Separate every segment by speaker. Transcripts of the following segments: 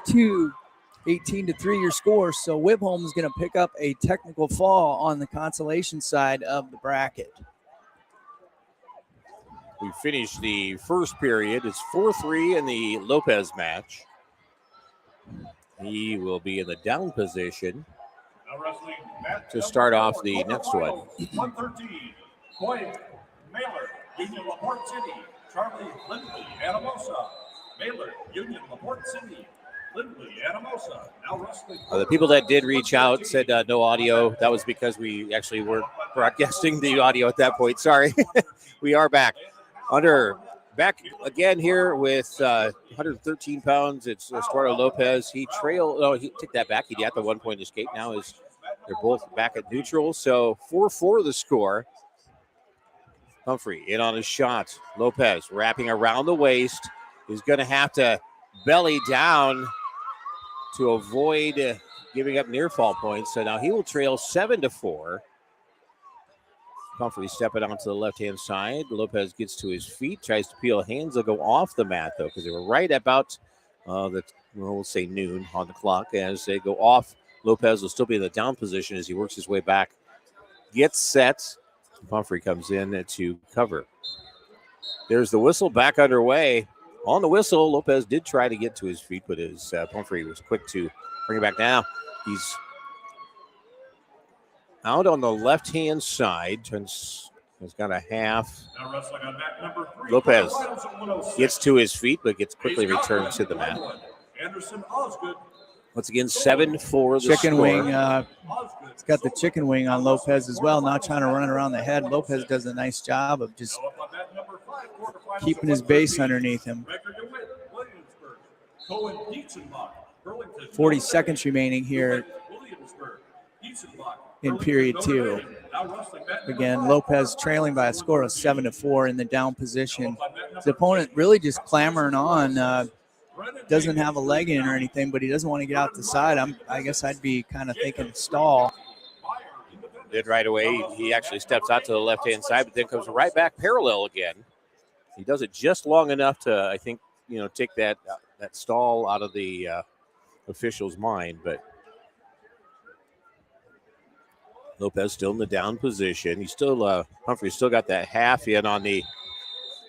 Speaker 1: 2, 18-3 your score. So Whitholm is going to pick up a technical fall on the consolation side of the bracket.
Speaker 2: We finished the first period. It's 4-3 in the Lopez match. He will be in the down position to start off the next one.
Speaker 3: 113, Coy Mailer, Union LaPorte City, Charlie Lindley, Anamosa, Mailer, Union LaPorte City, Lindley, Anamosa. Now wrestling.
Speaker 2: The people that did reach out said no audio. That was because we actually weren't broadcasting the audio at that point. Sorry. We are back. Back again here with 113 pounds. It's Estuardo Lopez. He took that back. He had the 1-point escape. Now they're both back at neutral. So 4-4 the score. Humphrey in on his shot. Lopez wrapping around the waist. He's going to have to belly down to avoid giving up near fall points. So now he will trail 7-4. Humphrey stepping onto the left-hand side. Lopez gets to his feet, tries to peel hands. They'll go off the mat, though, because they were right about, we'll say noon on the clock. As they go off, Lopez will still be in the down position as he works his way back. Gets set. Humphrey comes in to cover. There's the whistle back underway. On the whistle, Lopez did try to get to his feet, but Humphrey was quick to bring it back down. He's out on the left-hand side. Has got a half. Lopez gets to his feet, but gets quickly returned to the mat. Once again, 7-4 the
Speaker 1: chicken
Speaker 2: score.
Speaker 1: Wing. It's got the chicken wing on Lopez as well, not trying to run around the head. Lopez does a nice job of just keeping his base underneath him. 40 seconds remaining here in period 2. Again, Lopez trailing by a score of 7-4 in the down position. His opponent really just clamoring on. Doesn't have a leg in or anything, but he doesn't want to get out the side. I guess I'd be kind of thinking stall.
Speaker 2: Did right away. He actually steps out to the left-hand side, but then comes right back parallel again. He does it just long enough to, I think, take that stall out of the official's mind. But Lopez still in the down position. He's still, Humphrey's still got that half in on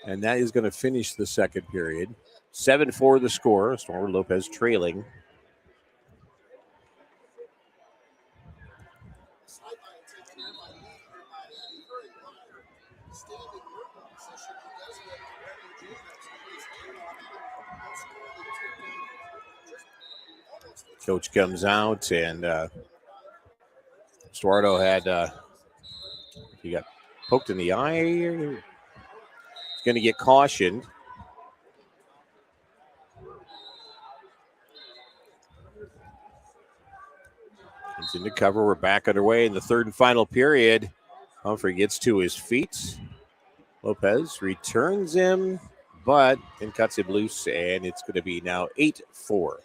Speaker 2: and that is going to finish the second period. 7-4 the score. Storm Lopez trailing. Coach comes out, and Estuardo had he got poked in the eye. He's going to get cautioned. He's in the cover. We're back underway in the third and final period. Humphrey gets to his feet. Lopez returns him, but then cuts him loose, and it's going to be now 8-4.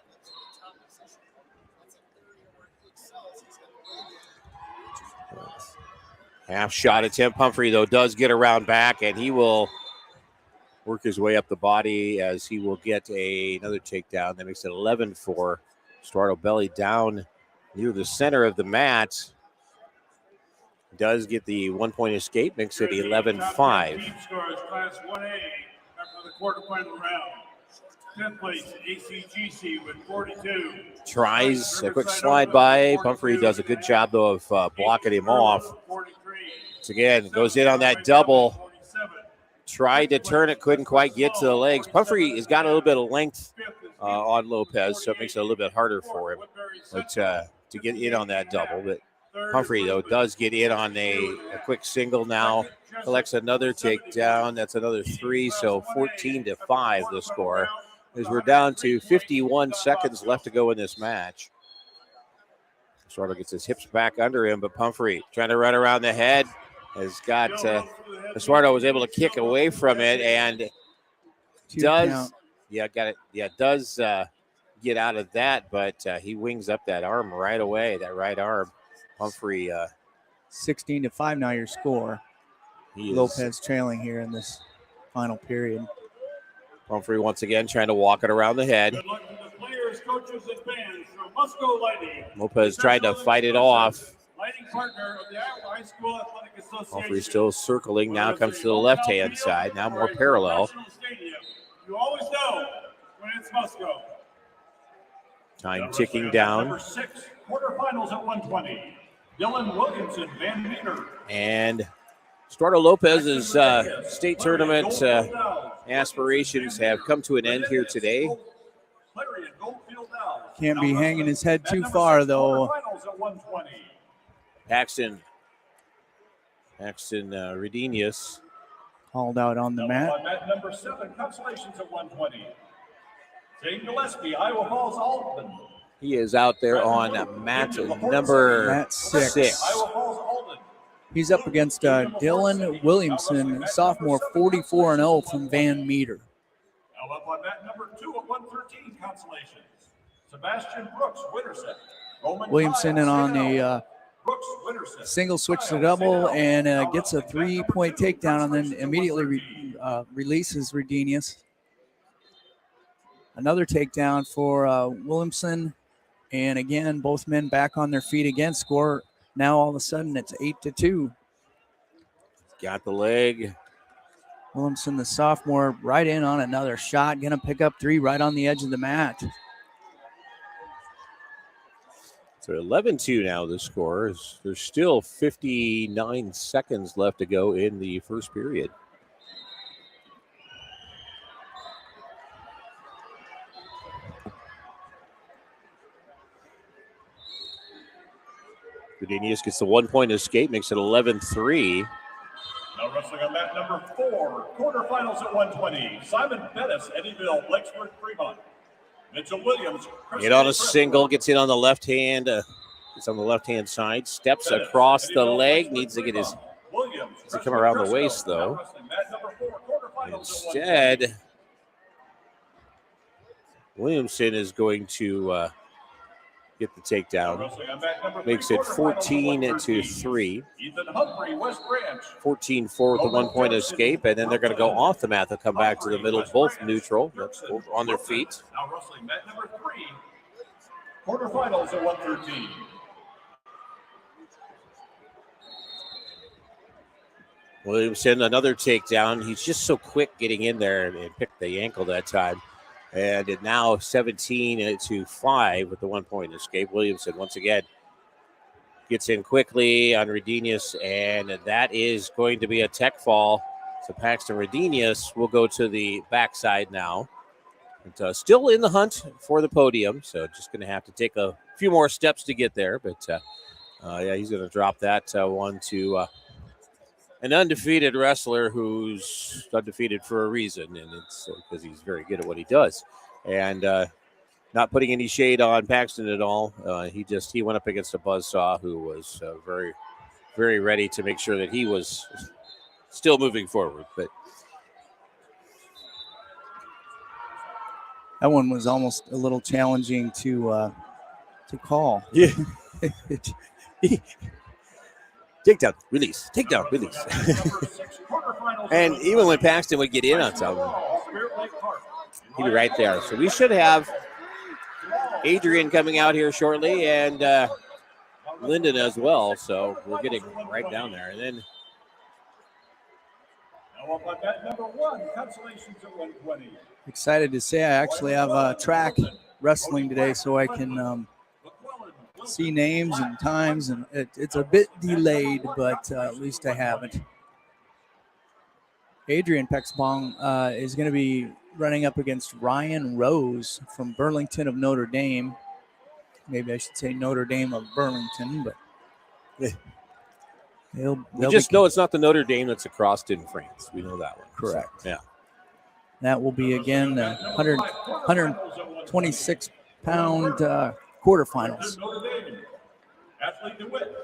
Speaker 2: Half shot attempt. Humphrey, though, does get around back, and he will work his way up the body as he will get another takedown. That makes it 11-4. Estuardo belly down near the center of the mat. Does get the 1-point escape, makes it 11-5.
Speaker 3: Class 1A after the quarterfinal round. 10th place ACGC with 42.
Speaker 2: Tries a quick slide by. Humphrey does a good job, though, of blocking him off. Once again, goes in on that double. Tried to turn it, couldn't quite get to the legs. Humphrey has got a little bit of length on Lopez, so it makes it a little bit harder for him to get in on that double. But Humphrey, though, does get in on a quick single now. Collects another takedown. That's another 3, so 14-5 the score. As we're down to 51 seconds left to go in this match. Estuardo gets his hips back under him, but Humphrey trying to run around the head has got Estuardo was able to kick away from it and does get out of that, but he wings up that arm right away, that right arm. Humphrey
Speaker 1: 16-5 now your score. Lopez trailing here in this final period.
Speaker 2: Humphrey once again trying to walk it around the head.
Speaker 3: players, coaches, and fans from Musco Lighting.
Speaker 2: Lopez tried to fight it off.
Speaker 3: Lighting partner of the Iowa High School Athletic Association.
Speaker 2: Humphrey still circling. Now comes to the left-hand side. Now more parallel.
Speaker 3: You always know when it's Musco.
Speaker 2: Time ticking down.
Speaker 3: Number 6, quarterfinals at 120. Dylan Williamson, Van Meter.
Speaker 2: And Stuardo Lopez's state tournament aspirations have come to an end here today.
Speaker 1: Can't be hanging his head too far, though.
Speaker 2: Paxton Redenius
Speaker 1: hauled out on the mat.
Speaker 3: Number 7, consolations at 120. Zane Gillespie, Iowa Falls, Alden.
Speaker 2: He is out there on mat number 6.
Speaker 3: Iowa Falls, Alden.
Speaker 1: He's up against Dylan Williamson, sophomore, 44-0 from Van Meter.
Speaker 3: Now up on mat number 2 at 113, consolations. Sebastian Brooks, Winterset.
Speaker 1: Williamson in on a single switch to double and gets a 3-point takedown and then immediately releases Redenius. Another takedown for Williamson. And again, both men back on their feet again. Score now all of a sudden it's 8-2.
Speaker 2: Got the leg.
Speaker 1: Williamson, the sophomore, right in on another shot. Going to pick up 3 right on the edge of the mat.
Speaker 2: So 11-2 now the score. There's still 59 seconds left to go in the first period. Redenius gets the 1-point escape, makes it 11-3.
Speaker 3: Now wrestling on mat number 4, quarterfinals at 120. Simon Bettis, Eddyville, Blacksburg, Fremont. Mitchell Williams.
Speaker 2: Get on a single, gets in on the left hand. It's on the left-hand side. Steps across the leg. Needs to get his. Needs to come around the waist, though. Instead, Williamson is going to get the takedown. Makes it 14-3. 14-4 with the 1-point escape, and then they're going to go off the mat. They'll come back to the middle, both neutral, both on their feet.
Speaker 3: Now wrestling mat number 3, quarterfinals at 113.
Speaker 2: Williamson, another takedown. He's just so quick getting in there and picked the ankle that time. And it now 17-5 with the 1-point escape. Williamson once again gets in quickly on Redenius, and that is going to be a tech fall. So Paxton Redenius will go to the backside now. But, still in the hunt for the podium, so just going to have to take a few more steps to get there. But, yeah, he's going to drop that one to an undefeated wrestler who's undefeated for a reason, and it's because he's very good at what he does. And not putting any shade on Paxton at all. He went up against a buzzsaw who was very, very ready to make sure that he was still moving forward. But
Speaker 1: that one was almost a little challenging to call.
Speaker 2: Yeah. Takedown, release. Takedown, release. And even when Paxton would get in on something, he'd be right there. So we should have Adrian coming out here shortly and Lyndon as well. So we're getting right down there. And then
Speaker 3: now up on mat number 1, consolations at 120.
Speaker 1: Excited to say I actually have track wrestling today, so I can see names and times, and it's a bit delayed, but at least I have it. Adrian Pexbong is going to be running up against Ryan Rose from Burlington of Notre Dame. Maybe I should say Notre Dame of Burlington, but
Speaker 2: we just know it's not the Notre Dame that's across in France. We know that one.
Speaker 1: Correct.
Speaker 2: So, yeah.
Speaker 1: That will be again 126-pound quarterfinals.
Speaker 3: Athlete DeWitt,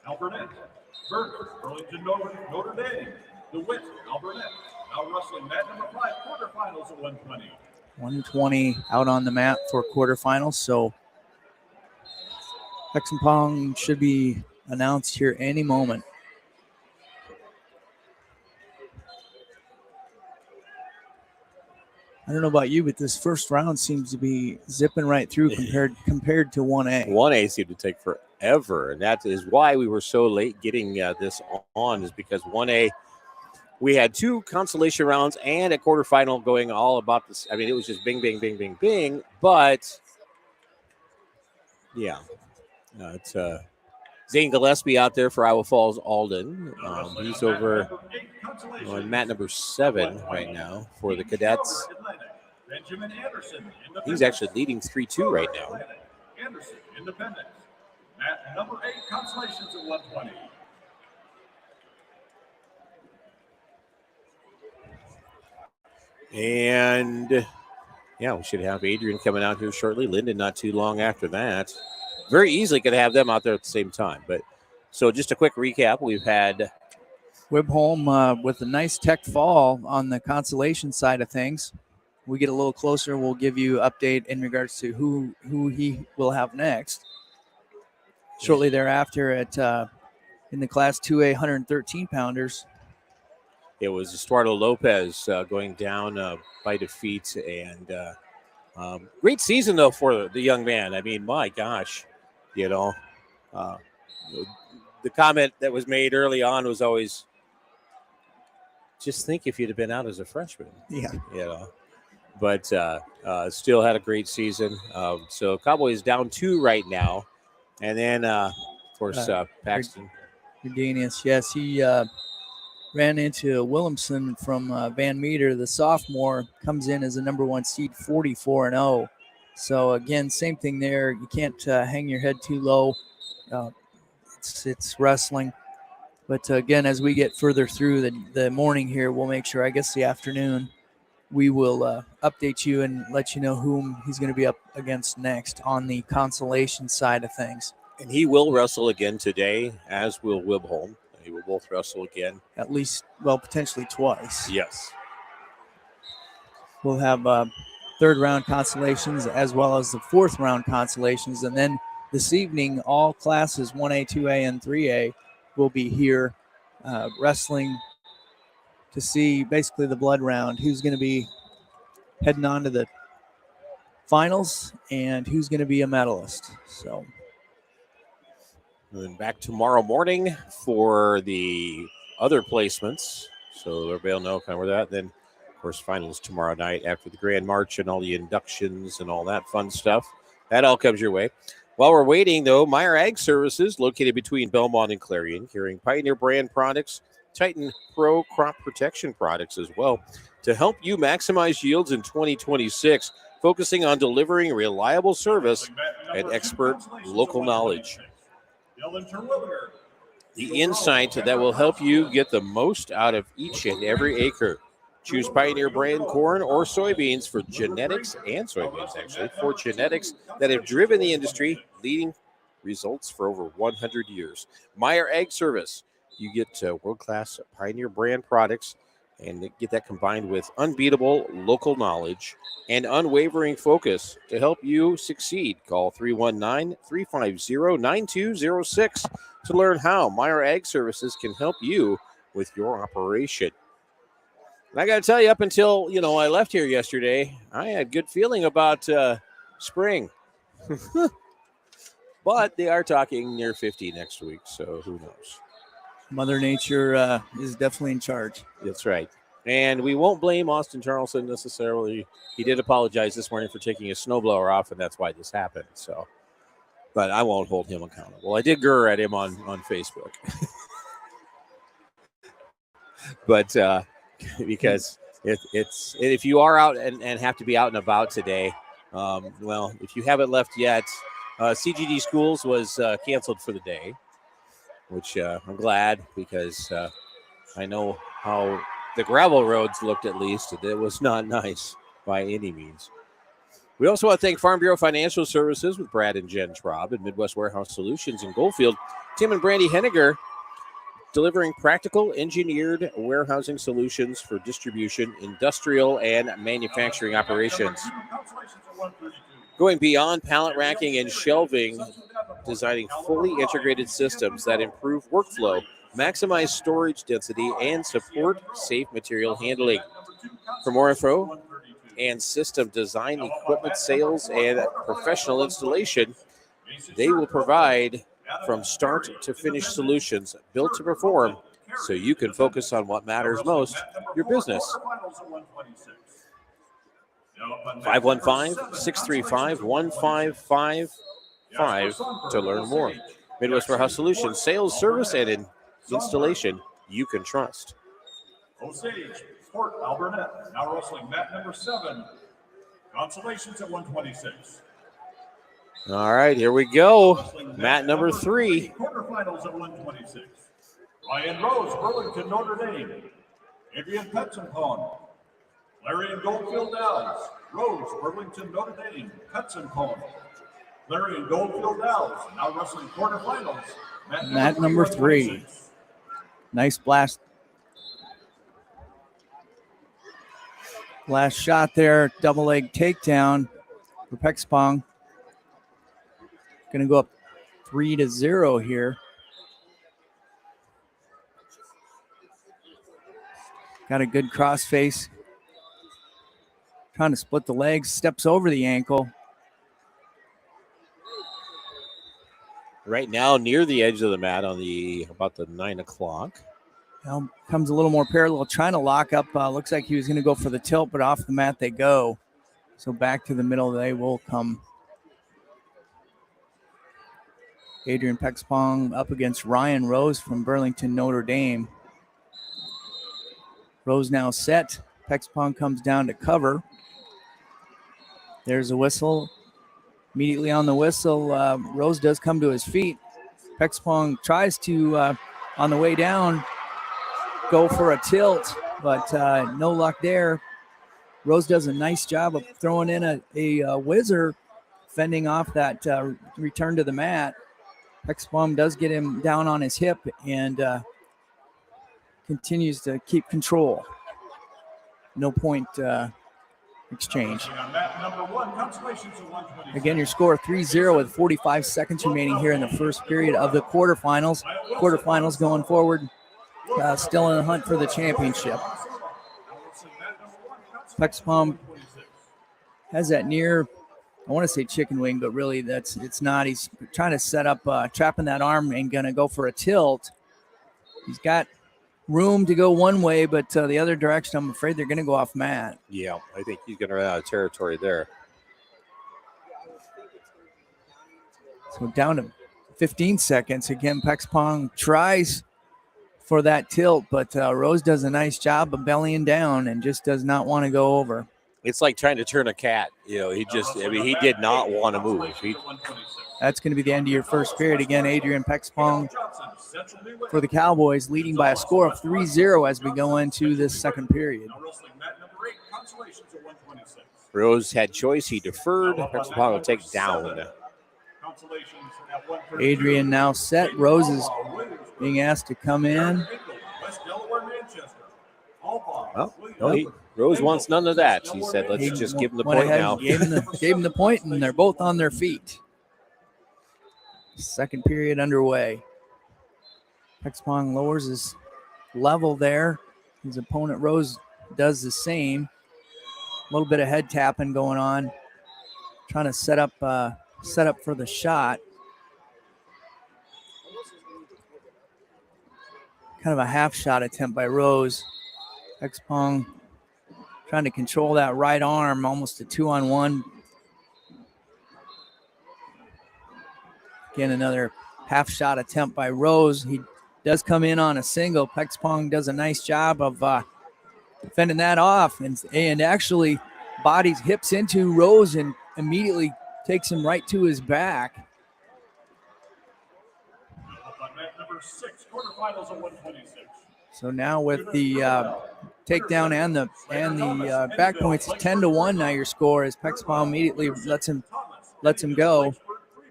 Speaker 3: Alburnett. Berger, Burlington, Notre Dame. DeWitt, Alburnett. Now wrestling mat number 5, quarterfinals at 120.
Speaker 1: 120 out on the mat for quarterfinals. So Pexampong should be announced here any moment. I don't know about you, but this first round seems to be zipping right through compared to 1A.
Speaker 2: 1A seemed to take forever, and that is why we were so late getting this on, is because 1A, we had 2 consolation rounds and a quarterfinal going all about this. I mean, it was just bing, bing, bing, bing, bing. But, yeah, it's Zane Gillespie out there for Iowa Falls Alden. He's over on mat number 7 right now for the cadets. He's actually leading 3-2 right now.
Speaker 3: Anderson, Independence. Mat number 8, consolations at 120.
Speaker 2: And, yeah, we should have Adrian coming out here shortly. Linden not too long after that. Very easily could have them out there at the same time. But so just a quick recap. We've had
Speaker 1: Wibholm with a nice tech fall on the consolation side of things. We get a little closer, we'll give you update in regards to who he will have next. Shortly thereafter at in the Class 2A 113-pounders.
Speaker 2: It was Estuardo Lopez going down by defeat. And great season, though, for the young man. I mean, my gosh, the comment that was made early on was always, just think if you'd have been out as a freshman.
Speaker 1: Yeah.
Speaker 2: But still had a great season. So Cowboy is down 2 right now. And then, of course, Paxton.
Speaker 1: Regenius, yes, he ran into Williamson from Van Meter. The sophomore comes in as a number 1 seed, 44-0. So, again, same thing there. You can't hang your head too low. It's wrestling. But, again, as we get further through the morning here, we'll make sure, I guess the afternoon, we will update you and let you know whom he's going to be up against next on the consolation side of things.
Speaker 2: And he will wrestle again today, as will Wibholm. They will both wrestle again.
Speaker 1: At least, well, potentially twice.
Speaker 2: Yes.
Speaker 1: We'll have third round consolations as well as the fourth round consolations. And then this evening, all classes 1A, 2A, and 3A will be here wrestling to see basically the blood round, who's going to be heading on to the finals and who's going to be a medalist. So.
Speaker 2: And then back tomorrow morning for the other placements. So everybody will know kind of where that. Then, of course, finals tomorrow night after the Grand March and all the inductions and all that fun stuff. That all comes your way. While we're waiting, though, Meyer Ag Services, located between Belmont and Clarion, carrying Pioneer brand products, Titan Pro crop protection products as well, to help you maximize yields in 2026, focusing on delivering reliable service and expert local knowledge. The insight that will help you get the most out of each and every acre. Choose Pioneer brand corn or soybeans for genetics, and soybeans actually, for genetics that have driven the industry, leading results for over 100 years. Meyer Ag Service, you get world-class Pioneer brand products and get that combined with unbeatable local knowledge and unwavering focus to help you succeed. Call 319-350-9206 to learn how Meyer Ag Services can help you with your operation. And I got to tell you, up until, I left here yesterday, I had good feeling about spring. But they are talking near 50 next week, so who knows?
Speaker 1: Mother Nature is definitely in charge.
Speaker 2: That's right. And we won't blame Austin Charleston necessarily. He did apologize this morning for taking his snowblower off, and that's why this happened. So, but I won't hold him accountable. I did grr at him on Facebook. But because it's if you are out and have to be out and about today, well, if you haven't left yet, CGD Schools was canceled for the day, which I'm glad, because I know how the gravel roads looked, at least. It was not nice by any means. We also want to thank Farm Bureau Financial Services with Brad and Jen Traub and Midwest Warehouse Solutions in Goldfield. Tim and Brandy Henniger, delivering practical engineered warehousing solutions for distribution, industrial, and manufacturing operations. Going beyond pallet racking and shelving, designing fully integrated systems that improve workflow, maximize storage density, and support safe material handling. For more info, and system design, equipment sales, and professional installation. They will provide from start to finish solutions built to perform so you can focus on what matters most, your business. 515-635-1555 to learn more. Midwest Warehouse Solutions, sales, service, and installation you can trust.
Speaker 3: Osage, Fort Albernet, now wrestling mat number 7. Consolations at 126.
Speaker 2: All right, here we go. Mat number 3.
Speaker 3: Quarterfinals at 126. Ryan Rose, Burlington, Notre Dame. Adrian Petzenpone. Larry and Goldfield Downs. Rose, Burlington, Notre Dame. Petzenpone. Larry and Goldfield Downs, now wrestling quarterfinals.
Speaker 1: Mat number 3. Nice blast. Last shot there, double leg takedown for Pexpong. Going to go up 3-0 here. Got a good cross face. Trying to split the legs, steps over the ankle.
Speaker 2: Right now, near the edge of the mat on about the 9 o'clock.
Speaker 1: Now comes a little more parallel, trying to lock up. Looks like he was going to go for the tilt, but off the mat they go. So back to the middle they will come. Adrian Pexpong up against Ryan Rose from Burlington, Notre Dame. Rose now set. Pexpong comes down to cover. There's a whistle. Immediately on the whistle, Rose does come to his feet. Pexpong tries to, on the way down, go for a tilt, but no luck there. Rose does a nice job of throwing in a whizzer, fending off that return to the mat. Pexpong does get him down on his hip and continues to keep control. No point exchange. Again, your score 3-0 with 45 seconds remaining here in the first period of the quarterfinals. Quarterfinals going forward, still in the hunt for the championship. Pexpong has that near, I want to say chicken wing, but really it's not. He's trying to set up, trapping that arm and going to go for a tilt. He's got room to go one way, but the other direction, I'm afraid they're going to go off mat.
Speaker 2: Yeah, I think he's going to run out of territory there.
Speaker 1: So down to 15 seconds. Again, Pexpong tries for that tilt, but Rose does a nice job of bellying down and just does not want to go over.
Speaker 2: It's like trying to turn a cat. He did not want to move.
Speaker 1: That's going to be the end of your first period. Again, Adrian Pexpong for the Cowboys, leading by a score of 3-0 as we go into this second period.
Speaker 2: Rose had choice. He deferred. Pexpong will take down.
Speaker 1: Adrian now set. Rose is being asked to come in.
Speaker 2: Well, no, Rose wants none of that. He said, let's just give him the point now.
Speaker 1: Gave him the point, and they're both on their feet. Second period underway. Pexpong lowers his level there. His opponent, Rose, does the same. A little bit of head tapping going on. Trying to set up for the shot. Kind of a half shot attempt by Rose. Pexpong trying to control that right arm, almost a 2-on-1. Again, another half shot attempt by Rose. He does come in on a single. Pexpong does a nice job of fending that off and actually bodies hips into Rose and immediately takes him right to his back. So now with the takedown and the back points, 10-1 now your score as Pexpong immediately lets him go.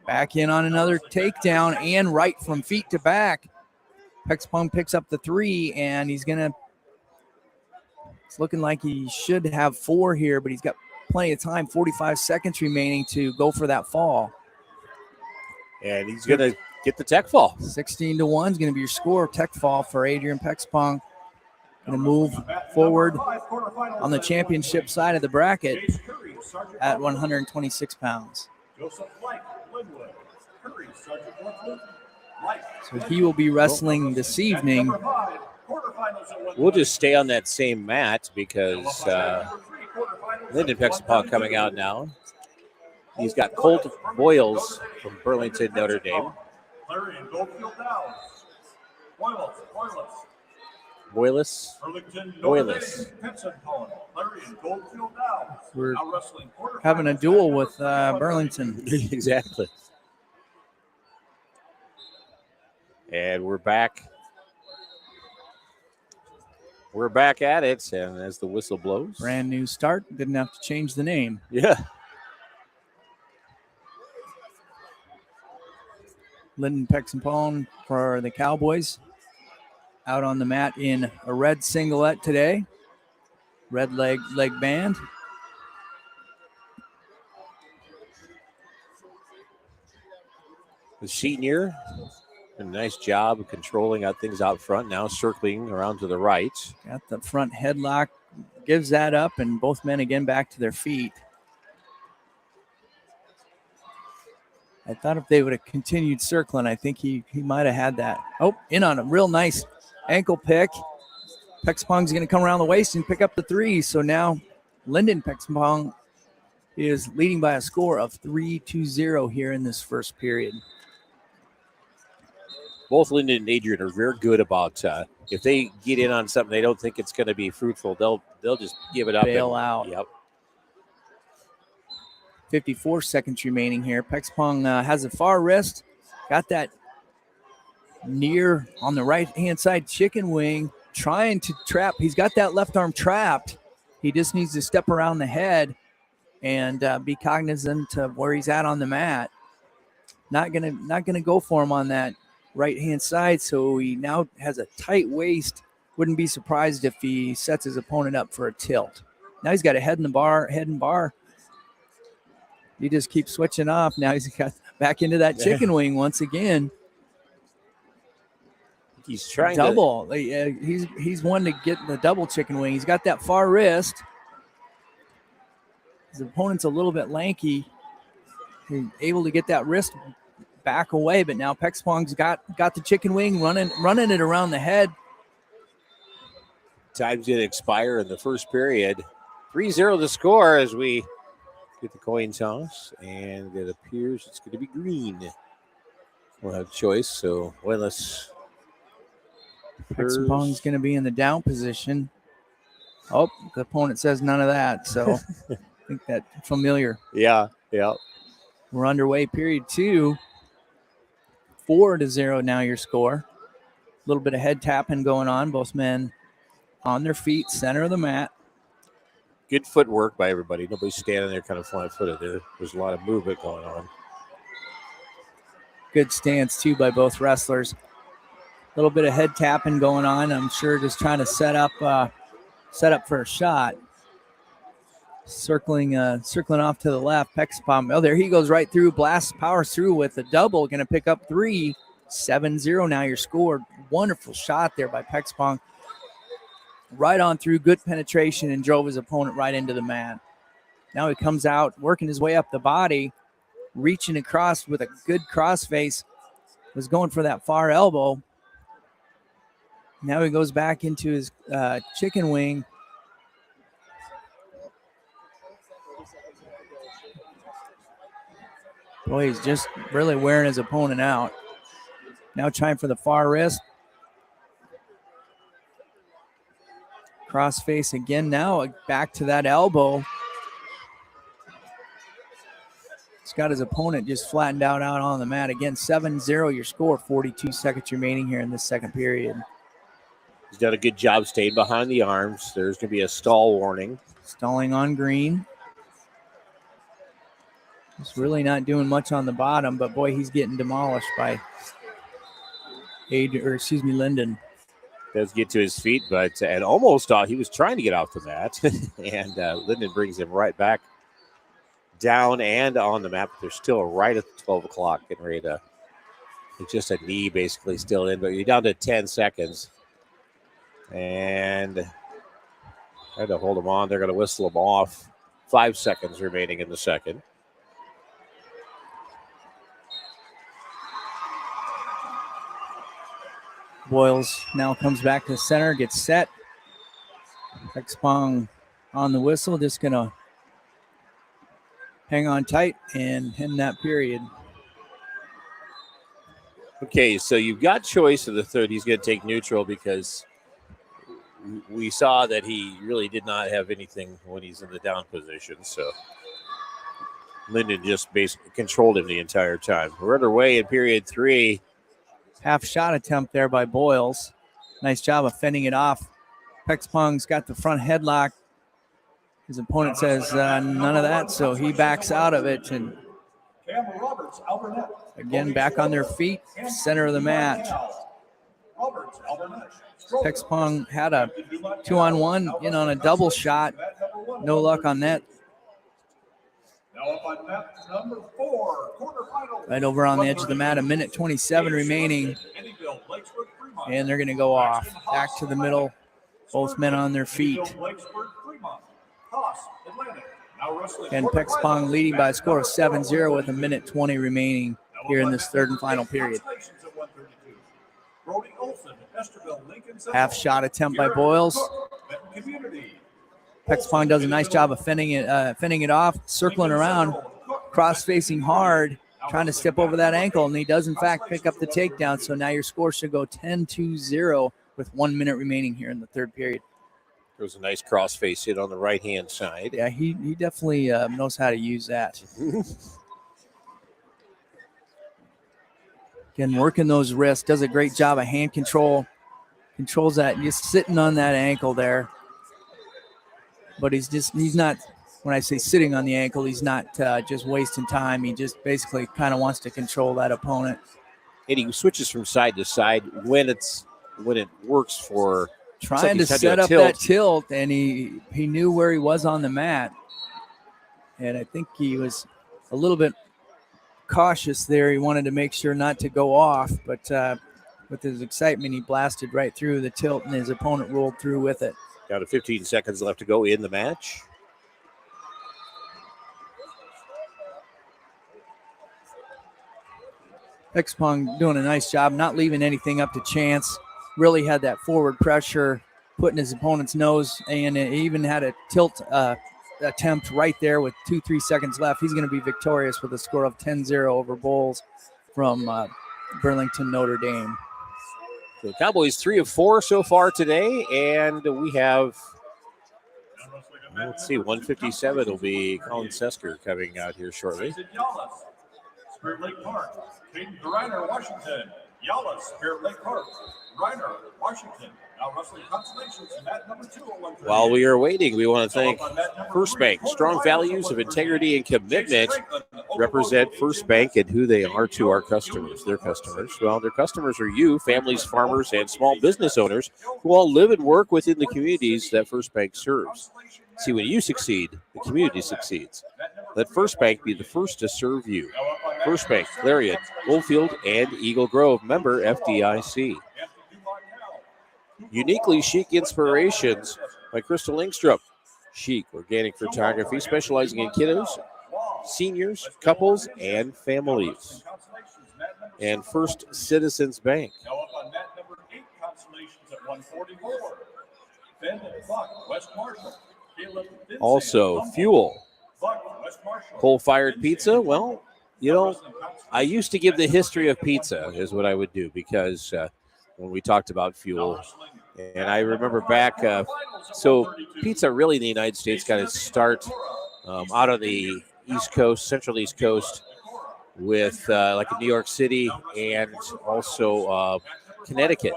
Speaker 1: Back in on another takedown and right from feet to back. Pexpong picks up the 3 and it's looking like he should have 4 here, but he's got plenty of time, 45 seconds remaining to go for that fall.
Speaker 2: And he's going to get the tech fall.
Speaker 1: 16-1 is going to be your score. Tech fall for Adrian Pexpong. going to move forward on the championship side of the bracket at 126 pounds. So he will be wrestling this evening.
Speaker 2: We'll just stay on that same mat because Lyndon Pexapong coming out now. He's got Colt Boyles from Burlington, Notre Dame. Boyles.
Speaker 1: We're having a duel with Burlington.
Speaker 2: Exactly. And we're back. We're back at it, and as the whistle blows.
Speaker 1: Brand new start. Didn't have to change the name.
Speaker 2: Yeah.
Speaker 1: Lyndon Pexapong for the Cowboys. Out on the mat in a red singlet today. Red leg band.
Speaker 2: The senior, a nice job of controlling things out front. Now circling around to the right.
Speaker 1: Got the front headlock. Gives that up, and both men again back to their feet. I thought if they would have continued circling, I think he might have had that. Oh, in on a real nice ankle pick. Pexapong's going to come around the waist and pick up the three. So now Lyndon Pexapong is leading by a score of 3-0 here in this first period.
Speaker 2: Both Lyndon and Adrian are very good about if they get in on something they don't think it's going to be fruitful, they'll just give it up.
Speaker 1: Bail out.
Speaker 2: Yep.
Speaker 1: 54 seconds remaining here. Pexapong has a far wrist. Got that near on the right-hand side chicken wing. Trying to trap. He's got that left arm trapped. He just needs to step around the head and be cognizant of where he's at on the mat. Not gonna go for him on that right-hand side, so he now has a tight waist. Wouldn't be surprised if he sets his opponent up for a tilt. Now he's got a head and bar. He just keeps switching off. Now he's got back into that chicken wing once again.
Speaker 2: He's trying
Speaker 1: double. He's one to get the double chicken wing. He's got that far wrist. His opponent's a little bit lanky. He's able to get that wrist back away, but now Pexapong's got the chicken wing running it around the head.
Speaker 2: Time's going to expire in the first period. 3-0 the score as we get the coin toss, and it appears it's going to be green. We'll have choice, so winless.
Speaker 1: Pexapong's going to be in the down position. Oh, the opponent says none of that, so I think that's familiar.
Speaker 2: Yeah.
Speaker 1: We're underway, period 2. 4-0 now your score. A little bit of head tapping going on. Both men on their feet, center of the mat.
Speaker 2: Good footwork by everybody. Nobody's standing there kind of flat-footed. There's a lot of movement going on.
Speaker 1: Good stance, too, by both wrestlers. A little bit of head tapping going on. I'm sure just trying to set up for a shot. Circling off to the left. Pexapong. Oh, there he goes right through. Powers through with a double. Going to pick up 3. 7-0 now your score. Wonderful shot there by Pexapong. Right on through. Good penetration and drove his opponent right into the mat. Now he comes out, working his way up the body, reaching across with a good crossface. Was going for that far elbow. Now he goes back into his chicken wing. Boy, he's just really wearing his opponent out. Now trying for the far wrist. Crossface again now. Back to that elbow. He's got his opponent just flattened out on the mat. Again, 7-0 your score. 42 seconds remaining here in this second period.
Speaker 2: He's done a good job staying behind the arms. There's going to be a stall warning.
Speaker 1: Stalling on green. He's really not doing much on the bottom, but boy, he's getting demolished by Lyndon.
Speaker 2: Does get to his feet, but and almost he was trying to get off the mat, and Lyndon brings him right back down and on the mat. But they're still right at the 12 o'clock, getting ready to. It's just a knee basically still in, but you're down to 10 seconds. And trying to hold them on. They're going to whistle them off. 5 seconds remaining in the second.
Speaker 1: Boyles now comes back to center, gets set. Expong on the whistle, just going to hang on tight and end that period.
Speaker 2: Okay, so you've got choice in the third. He's going to take neutral because we saw that he really did not have anything when he's in the down position. So Linden just basically controlled him the entire time. We're underway in period 3.
Speaker 1: Half shot attempt there by Boyles. Nice job of fending it off. Pexpong's got the front headlock. His opponent says none of that, so he backs out of it. And again, back on their feet, center of the mat. Pexpong had a 2-on-1 in on a double shot. No luck on that. Right over on the edge of the mat, 1:27 remaining. And they're going to go off. Back to the middle. Both men on their feet. And Pexpong leading by a score of 7-0 with 1:20 remaining here in this third and final period. Half shot attempt by Boyles. Pexpong does a nice job of fending it off, circling around, cross-facing hard, trying to step over that ankle, and he does, in fact, pick up the takedown. So now your score should go 10-0 with 1 minute remaining here in the third period.
Speaker 2: There was a nice cross-face hit on the right-hand side.
Speaker 1: Yeah, he definitely knows how to use that. Again, working those wrists, does a great job of hand control, controls that, just sitting on that ankle there. But he's not, when I say sitting on the ankle, he's not just wasting time. He just basically kind of wants to control that opponent.
Speaker 2: And he switches from side to side when it works for
Speaker 1: trying to set up that tilt, and he knew where he was on the mat. And I think he was a little bit cautious there. He wanted to make sure not to go off, but with his excitement, he blasted right through the tilt, and his opponent rolled through with it.
Speaker 2: Down to 15 seconds left to go in the match.
Speaker 1: Pexpong doing a nice job, not leaving anything up to chance. Really had that forward pressure, putting his opponent's nose, and even had a tilt attempt right there with 2-3 seconds left. He's going to be victorious with a score of 10-0 over Bowles from Burlington, Notre Dame.
Speaker 2: The Cowboys 3 of 4 so far today, and we have, let's see, 157 will be Colin Sesker coming out here shortly.
Speaker 3: Spirit Lake Park, Caden Griner, Washington. Yala, Spirit Lake Park, Griner, Washington. Now wrestling constellations in mat number 2 at 138.
Speaker 2: While we are waiting, we want to thank First Bank. Strong values of integrity and commitment represent First Bank and who they are to our customers, their customers. Well, their customers are you, families, farmers, and small business owners who all live and work within the communities that First Bank serves. See, when you succeed, the community succeeds. Let First Bank be the first to serve you. First Bank, Clarion, Goldfield, and Eagle Grove, member FDIC. Uniquely Chic Inspirations by Crystal Lingstrom. Chic organic photography specializing in kiddos, seniors, couples, and families. And First Citizens Bank. Also, Fuel. Coal-fired pizza. Well, you know, I used to give the history of pizza is what I would do because when we talked about Fuel. And I remember back, so pizza really in the United States got its start out of the East Coast, Central East Coast with like in New York City and also Connecticut,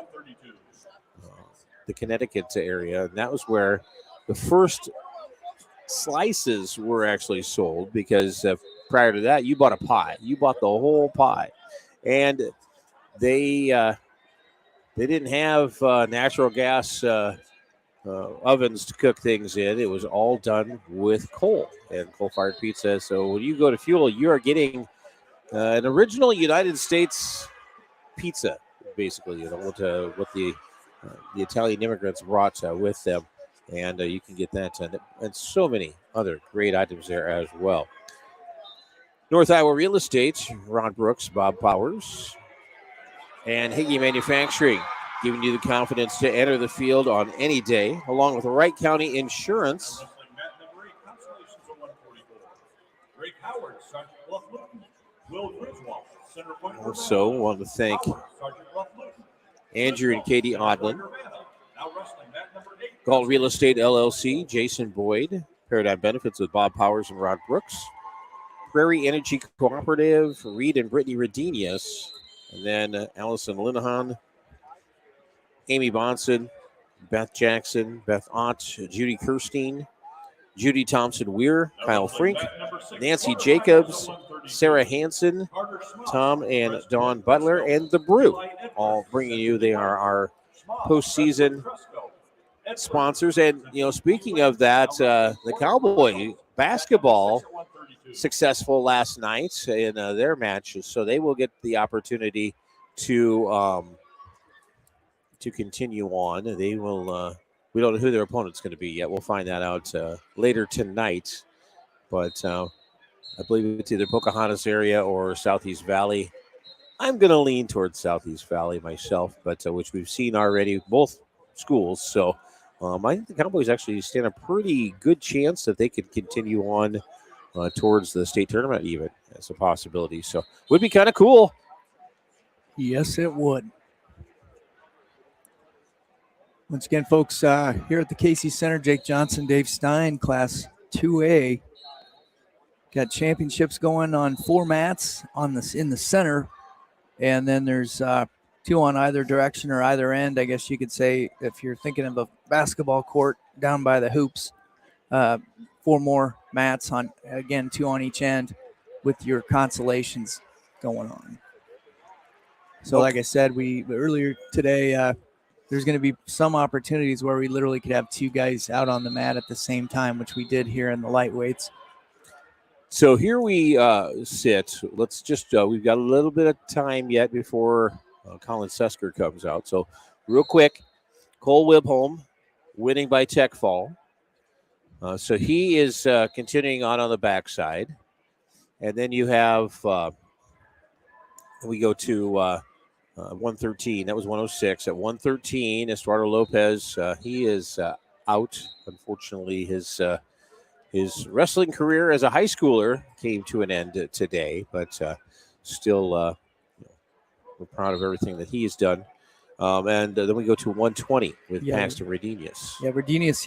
Speaker 2: the Connecticut area. And that was where the first slices were actually sold because prior to that, you bought a pie. You bought the whole pie. And they didn't have natural gas ovens to cook things in. It was all done with coal and coal-fired pizza. So when you go to Fuel, you are getting an original United States pizza, basically. You know what the the Italian immigrants brought with them. And you can get that and so many other great items there as well. North Iowa Real Estate, Ron Brooks, Bob Powers, and Higgy Manufacturing, giving you the confidence to enter the field on any day, along with Wright County Insurance. Also, want to thank Andrew and Katie Odlin. Galt Real Estate LLC, Jason Boyd. Paradigm Benefits with Bob Powers and Rod Brooks. Prairie Energy Cooperative, Reed and Brittany Redenius. And then Allison Linehan, Amy Bonson, Beth Jackson, Beth Ott, Judy Kirstein, Judy Thompson-Weir, Kyle Frink, Nancy Jacobs, Sarah Hansen, Tom and Dawn Butler, and The Brew, all bringing you. They are our postseason sponsors. And, speaking of that, the Cowboy basketball successful last night in their matches, so they will get the opportunity to continue on. They will. We don't know who their opponent's going to be yet. We'll find that out later tonight. But I believe it's either Pocahontas area or Southeast Valley. I'm going to lean towards Southeast Valley myself, but which we've seen already, both schools. So I think the Cowboys actually stand a pretty good chance that they could continue on towards the state tournament even as a possibility. So would be kind of cool.
Speaker 1: Yes, it would. Once again, folks, here at the Casey Center, Jake Johnson, Dave Stein, Class 2A. Got championships going on 4 mats in the center, and then there's 2 on either direction or either end, I guess you could say, if you're thinking of a basketball court down by the hoops. 4 more mats on, again, 2 on each end with your consolations going on. So like I said, we earlier today, there's going to be some opportunities where we literally could have 2 guys out on the mat at the same time, which we did here in the lightweights.
Speaker 2: So here we sit. Let's just, we've got a little bit of time yet before Colin Sesker comes out. So real quick, Cole Wibholm winning by tech fall. So he is continuing on the backside. And then you have, we go to 113. That was 106. At 113, Estuardo Lopez, he is out. Unfortunately, his wrestling career as a high schooler came to an end today, but still we're proud of everything that he has done. And then we go to 120 with Paxton Redenius.
Speaker 1: Yeah, Redenius,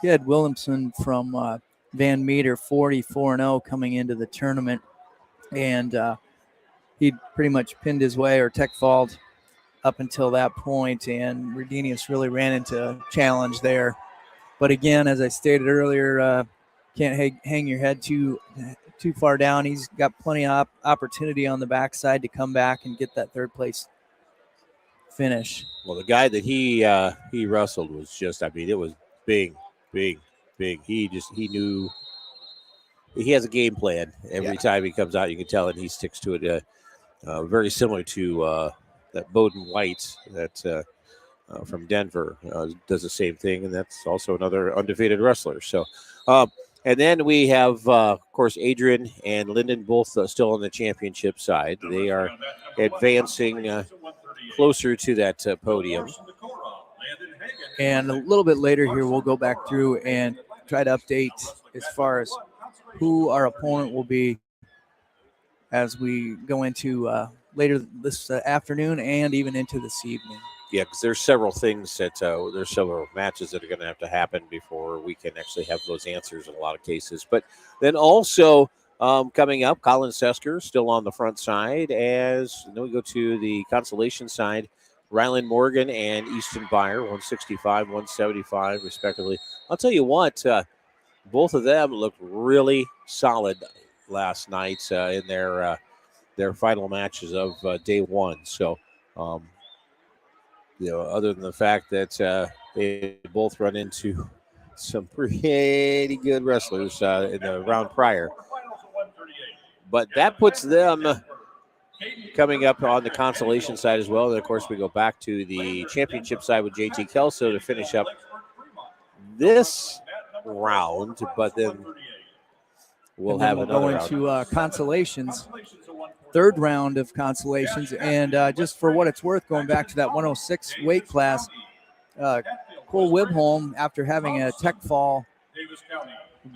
Speaker 1: he had Williamson from Van Meter 44-0 coming into the tournament, and he pretty much pinned his way or tech-falled up until that point, and Redenius really ran into a challenge there. But again, as I stated earlier, can't hang your head too far down. He's got plenty of opportunity on the backside to come back and get that 3rd place finish.
Speaker 2: Well, the guy that he wrestled was just, it was big. He knew he has a game plan every time he comes out. You can tell, and he sticks to it. Very similar to that Bowden White that from Denver does the same thing, and that's also another undefeated wrestler. So, and then we have, of course, Adrian and Linden both still on the championship side. They are advancing closer to that podium.
Speaker 1: And a little bit later here, we'll go back through and try to update as far as who our opponent will be as we go into later this afternoon and even into this evening.
Speaker 2: Yeah, because there's several things that there's several matches that are going to have to happen before we can actually have those answers in a lot of cases. But then also coming up, Colin Sesker still on the front side. And then we go to the consolation side, Ryland Morgan and Easton Byer, 165, 175 respectively. I'll tell you what, both of them looked really solid last night in their final matches of day 1. So, other than the fact that they both run into some pretty good wrestlers in the round prior. But that puts them coming up on the consolation side as well. And of course, we go back to the championship side with JT Kelso to finish up this round, but then we'll
Speaker 1: and then
Speaker 2: have
Speaker 1: we'll
Speaker 2: another
Speaker 1: go
Speaker 2: round.
Speaker 1: into consolations, third round of consolations. And just for what it's worth, going back to that 106 weight class, Cole Wibholm, after having a tech fall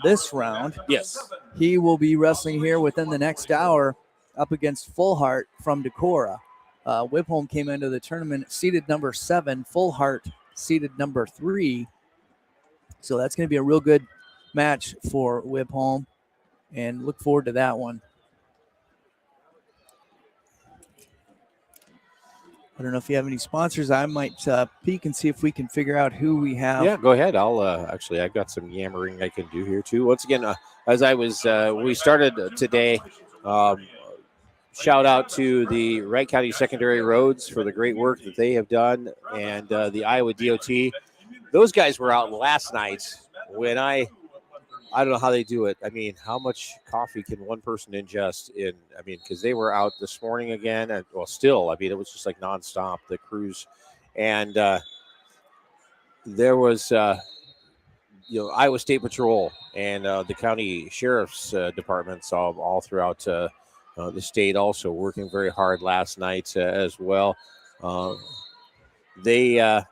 Speaker 1: this round,
Speaker 2: Yes.
Speaker 1: he will be wrestling here within the next hour up against Fullhart from Decorah. Wibholm came into the tournament seeded number 7, Fullhart seeded number 3. So that's going to be a real good match for Wibholm, and look forward to that one. I don't know if you have any sponsors. I might peek and see if we can figure out who we have.
Speaker 2: Yeah, go ahead. I'll actually, I've got some yammering I can do here too. Once again, as I was, we started today. Shout out to the Wright County Secondary Roads for the great work that they have done, and the Iowa DOT. Those guys were out last night when I don't know how they do it. I mean, how much coffee can one person ingest in? I mean, because they were out this morning again, and well, still, I mean, it was just like nonstop, the crews, and there was, Iowa State Patrol and the county sheriff's departments all throughout the state, also working very hard last night as well. They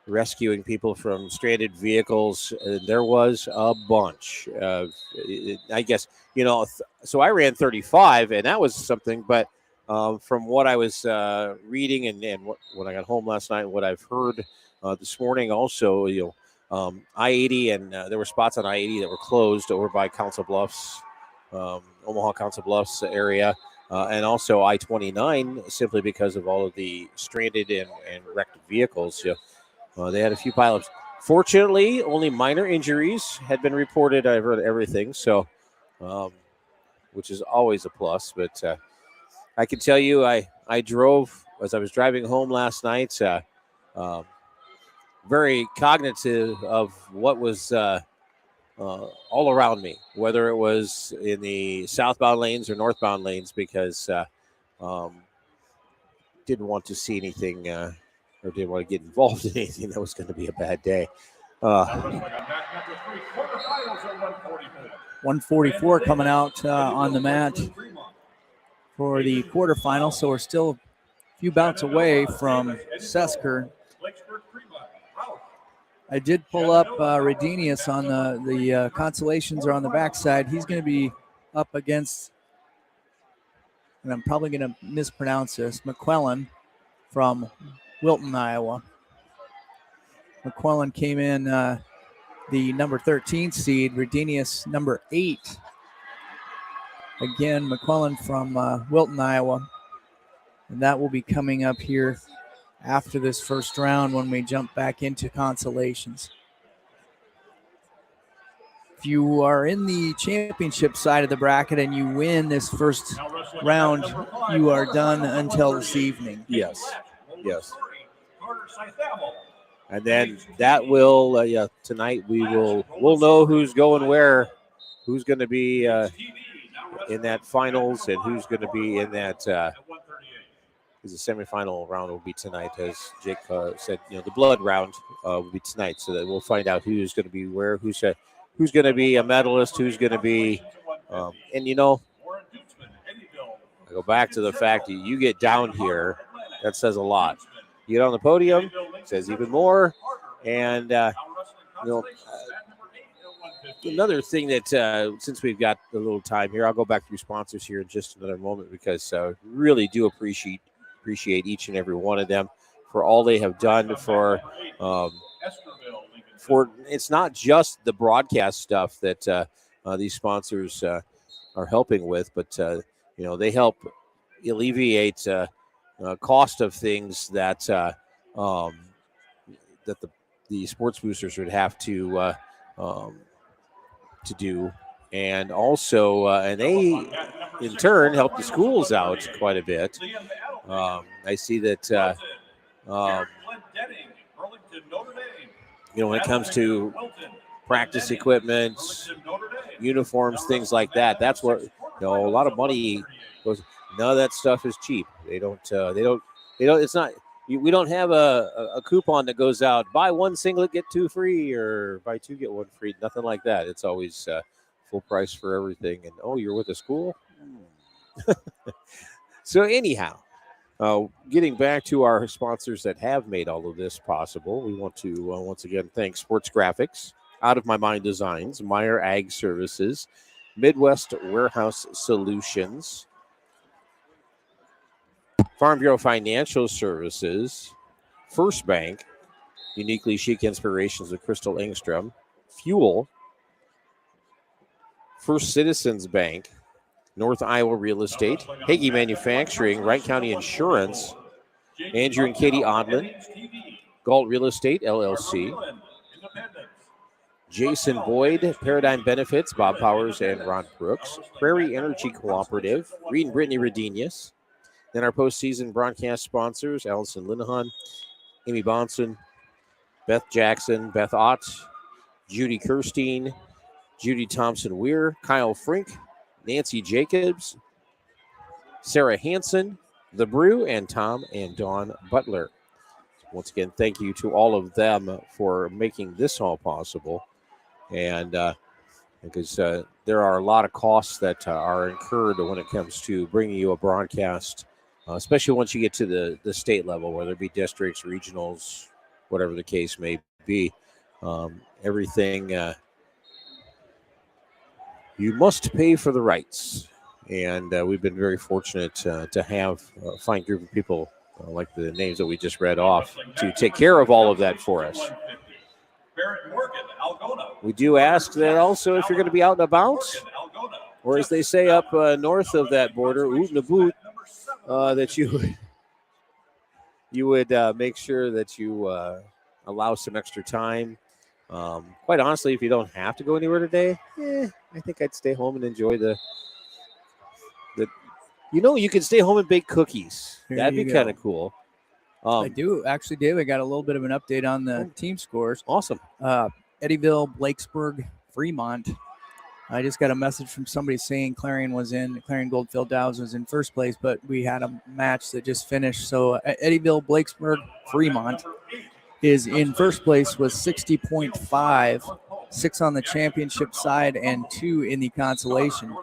Speaker 2: rescuing people from stranded vehicles. There was a bunch. I guess, so I ran 35, and that was something. But from what I was reading and when I got home last night, what I've heard this morning also, I-80, and there were spots on I-80 that were closed over by Council Bluffs, Omaha Council Bluffs area, and also I-29, simply because of all of the stranded and wrecked vehicles. They had a few pileups. Fortunately, only minor injuries had been reported. I've heard everything, so which is always a plus. But I can tell you, I drove, as I was driving home last night, very cognitive of what was all around me, whether it was in the southbound lanes or northbound lanes, because didn't want to see anything or didn't want to get involved in anything that was going to be a bad day.
Speaker 1: 144 coming out on the mat for the quarterfinal, so we're still a few bouts away from Sesker. I did pull up Redenius on the consolations are on the backside. He's going to be up against, and I'm probably going to mispronounce this, McClellan from Wilton, Iowa. McClellan came in the number 13 seed, Redenius number 8. Again, McClellan from Wilton, Iowa. And that will be coming up here after this first round when we jump back into consolations. If you are in the championship side of the bracket and you win this first round, you are done until this evening.
Speaker 2: Yes. And then that will, tonight we'll know who's going where, who's going to be in that finals, and who's going to be in that. Because the semifinal round will be tonight, as Jake said. The blood round will be tonight, so that we'll find out who's going to be where, who's going to be a medalist, who's going to be, I go back to the fact that you get down here, that says a lot. You get on the podium, it says even more. And another thing that since we've got a little time here, I'll go back through sponsors here in just another moment, because really do appreciate each and every one of them for all they have done for it's not just the broadcast stuff that these sponsors are helping with, but they help alleviate cost of things that that the sports boosters would have to do, and also and they in turn help the schools out quite a bit. I see that when it comes to practice equipment, uniforms, things like that, that's A lot of money goes. None of that stuff is cheap. They don't. It's not. We don't have a coupon that goes out. Buy one singlet, get two free, or buy two, get one free. Nothing like that. It's always full price for everything. And you're with a school. So anyhow, getting back to our sponsors that have made all of this possible, we want to once again thank Sports Graphics, Out of My Mind Designs, Meyer Ag Services, Midwest Warehouse Solutions, Farm Bureau Financial Services, First Bank, Uniquely Chic Inspirations with Crystal Engstrom, Fuel, First Citizens Bank, North Iowa Real Estate, Hagee Manufacturing, Wright County Insurance, Andrew and Katie Odlin, Galt Real Estate, LLC, Jason Boyd, Paradigm Benefits, Bob Powers and Ron Brooks, Prairie Energy Cooperative, Reed and Brittany Redenius. Then our postseason broadcast sponsors, Allison Linehan, Amy Bonson, Beth Jackson, Beth Ott, Judy Kirstein, Judy Thompson-Weir, Kyle Frink, Nancy Jacobs, Sarah Hansen, The Brew, and Tom and Dawn Butler. Once again, thank you to all of them for making this all possible. And because there are a lot of costs that are incurred when it comes to bringing you a broadcast, especially once you get to the state level, whether it be districts, regionals, whatever the case may be. Everything, you must pay for the rights. And we've been very fortunate to have a fine group of people like the names that we just read off to take care of all of that for us. We do ask that also if you're going to be out and about, or as they say up north of that border, oot and a boot, that you would make sure that you allow some extra time. Quite honestly, if you don't have to go anywhere today, I think I'd stay home and enjoy the. You can stay home and bake cookies. That'd be kind of cool.
Speaker 1: I do. Actually, Dave, I got a little bit of an update on the team scores.
Speaker 2: Awesome.
Speaker 1: Eddyville, Blakesburg, Fremont. I just got a message from somebody saying Clarion Goldfield Dows was in first place, but we had a match that just finished. So Eddyville, Blakesburg, Fremont is in first place with 60.5, 6 on the championship side and 2 in the consolation.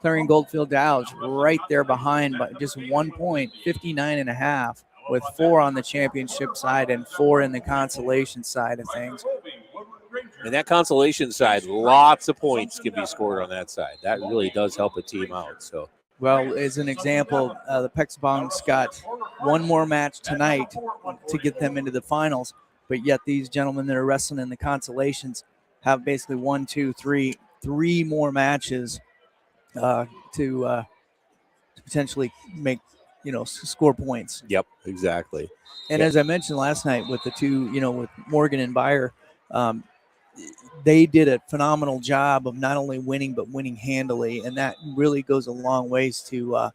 Speaker 1: Clarion Goldfield Dows right there behind by just 1 point, 59.5, with 4 on the championship side and 4 in the consolation side of things.
Speaker 2: And that consolation side, lots of points can be scored on that side. That really does help a team out. So,
Speaker 1: well, as an example, the Pexbongs got one more match tonight to get them into the finals, but yet these gentlemen that are wrestling in the consolations have basically 3 more matches to potentially make, score points.
Speaker 2: Yep, exactly.
Speaker 1: And as I mentioned last night with the two, with Morgan and Beyer, they did a phenomenal job of not only winning, but winning handily. And that really goes a long ways to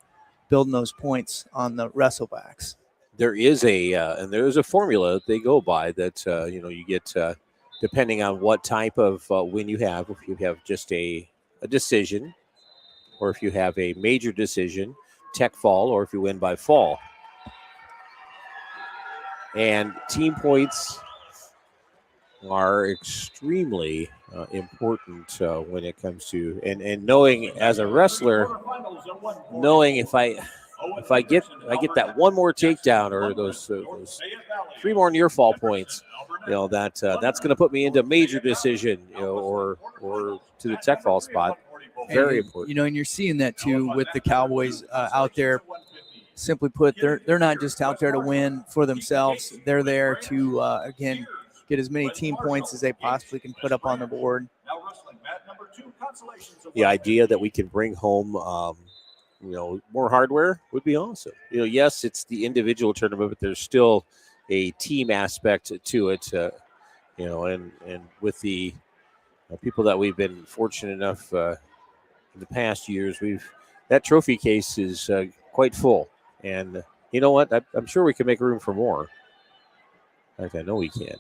Speaker 1: building those points on the wrestlebacks.
Speaker 2: There is a formula that they go by that, you get, depending on what type of win you have. If you have just a decision, or if you have a major decision, tech fall, or if you win by fall. And team points are extremely important when it comes to and knowing as a wrestler, knowing if I get that one more takedown or those 3 more near fall points, that's going to put me into major decision, or to the tech fall spot. Very important.
Speaker 1: And you're seeing that too with the Cowboys out there. Simply put, they're not just out there to win for themselves. They're there to again get as many team points as they possibly can put up on the board.
Speaker 2: The idea that we can bring home, more hardware would be awesome. Yes, it's the individual tournament, but there's still a team aspect to it. And with the people that we've been fortunate enough in the past years, that trophy case is quite full. And you know what? I'm sure we can make room for more. In fact, I know we can.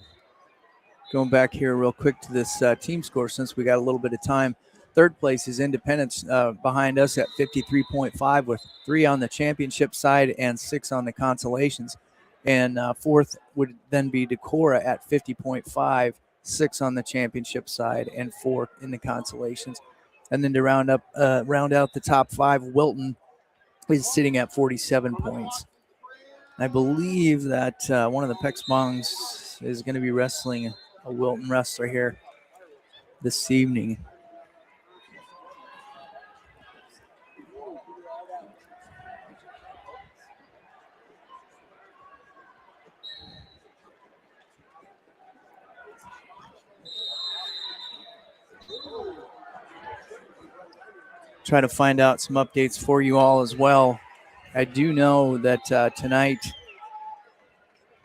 Speaker 1: Going back here real quick to this team score, since we got a little bit of time. Third place is Independence behind us at 53.5 with 3 on the championship side and 6 on the consolations. And fourth would then be Decorah at 50.5, 6 on the championship side and 4 in the consolations. And then to round out the top 5, Wilton is sitting at 47 points. I believe that one of the Pexmongs is going to be wrestling a Wilton wrestler here this evening. Try to find out some updates for you all as well. I do know that tonight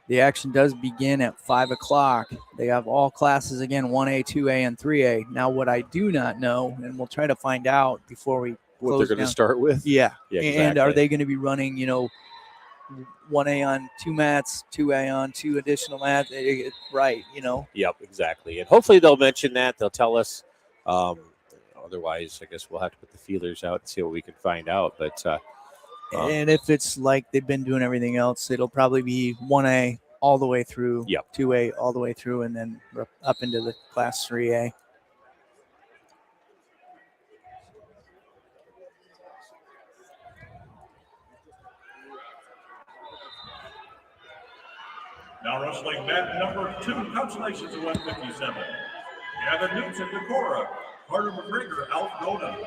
Speaker 1: the action does begin at 5 o'clock. They have all classes again, 1A, 2A, and 3A. Now, what I do not know, and we'll try to find out before we
Speaker 2: what they're going to start with.
Speaker 1: Yeah.
Speaker 2: Exactly.
Speaker 1: And are they going to be running, 1A on 2 mats, 2A on 2 additional mats? Right,
Speaker 2: Yep, exactly. And hopefully they'll mention that. They'll tell us. Otherwise, I guess we'll have to put the feelers out and see what we can find out. But
Speaker 1: and if it's like they've been doing everything else, it'll probably be 1A all the way through, 2A all the way through, and then up into the Class 3A.
Speaker 3: Now wrestling mat number 2, consolations of 157. Gavin Newts and Decorah. Carter McGregor, Alf Goda.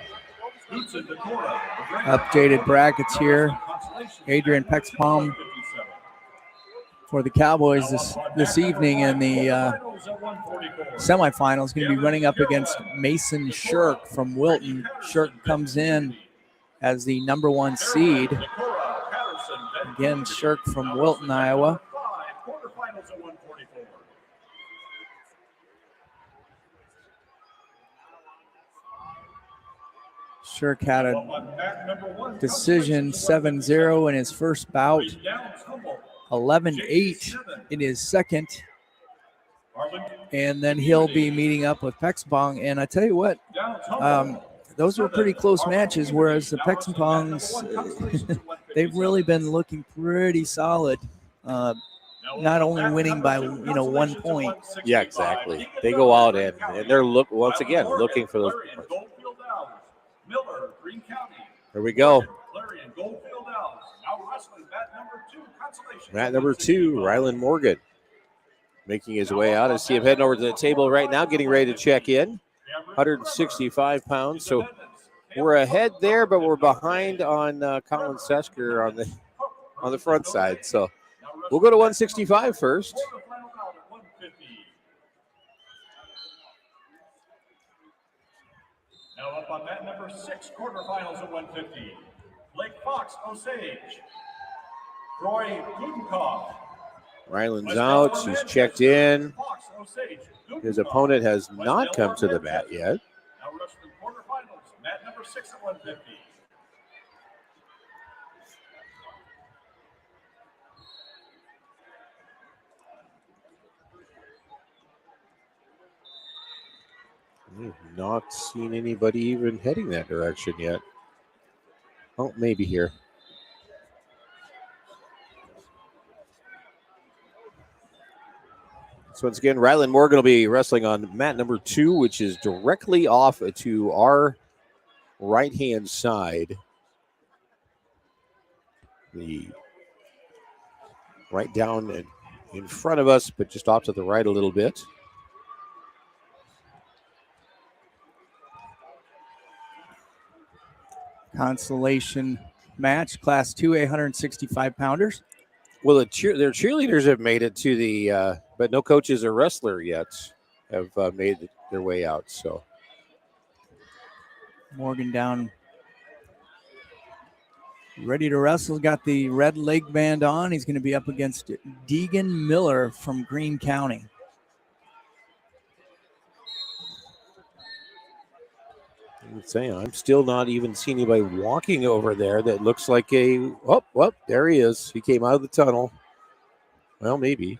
Speaker 3: Newts and Decorah.
Speaker 1: Updated brackets here. Adrian Pexpalm for the Cowboys this evening in the semifinals. Going to be running up against Mason Shirk from Wilton. Shirk comes in as the number 1 seed. Again, Shirk from Wilton, Iowa. Shirk had a decision 7-0 in his first bout, 11-8 in his second, and then he'll be meeting up with Pexpong. And I tell you what, those were pretty close matches, whereas the Pexpongs, they've really been looking pretty solid, not only winning by 1 point.
Speaker 2: Yeah, exactly. They go out and they're once again looking for those points.
Speaker 3: Miller, Green County.
Speaker 2: Here we go.
Speaker 3: Clarion, Goldfield Alves. Now wrestling mat number 2, consolation.
Speaker 2: Mat number 2, Rylan Morgan, making his way out. I see him heading over to the table right now, getting ready to check in. 165 pounds. So we're ahead there, but we're behind on Colin Sesker on the front side. So we'll go to 165 first.
Speaker 3: Now up on mat number 6, quarterfinals at 150. Blake Fox, Osage. Troy Gudenkoff.
Speaker 2: Ryland's out. He's checked in. His opponent has not come to the mat yet.
Speaker 3: Now wrestling quarterfinals, mat number 6 at 150.
Speaker 2: We've not seen anybody even heading that direction yet. Oh, maybe here. So once again, Ryland Morgan will be wrestling on mat number 2, which is directly off to our right-hand side. The right down in front of us, but just off to the right a little bit.
Speaker 1: Consolation match, Class 2A, 165 pounders.
Speaker 2: Well, their cheerleaders have made it to the, but no coaches or wrestler yet have made their way out. So
Speaker 1: Morgan down, ready to wrestle. Got the red leg band on. He's going to be up against Deegan Miller from Greene County.
Speaker 2: I'm still not even seeing anybody walking over there that looks like there he is. He came out of the tunnel. Well, maybe.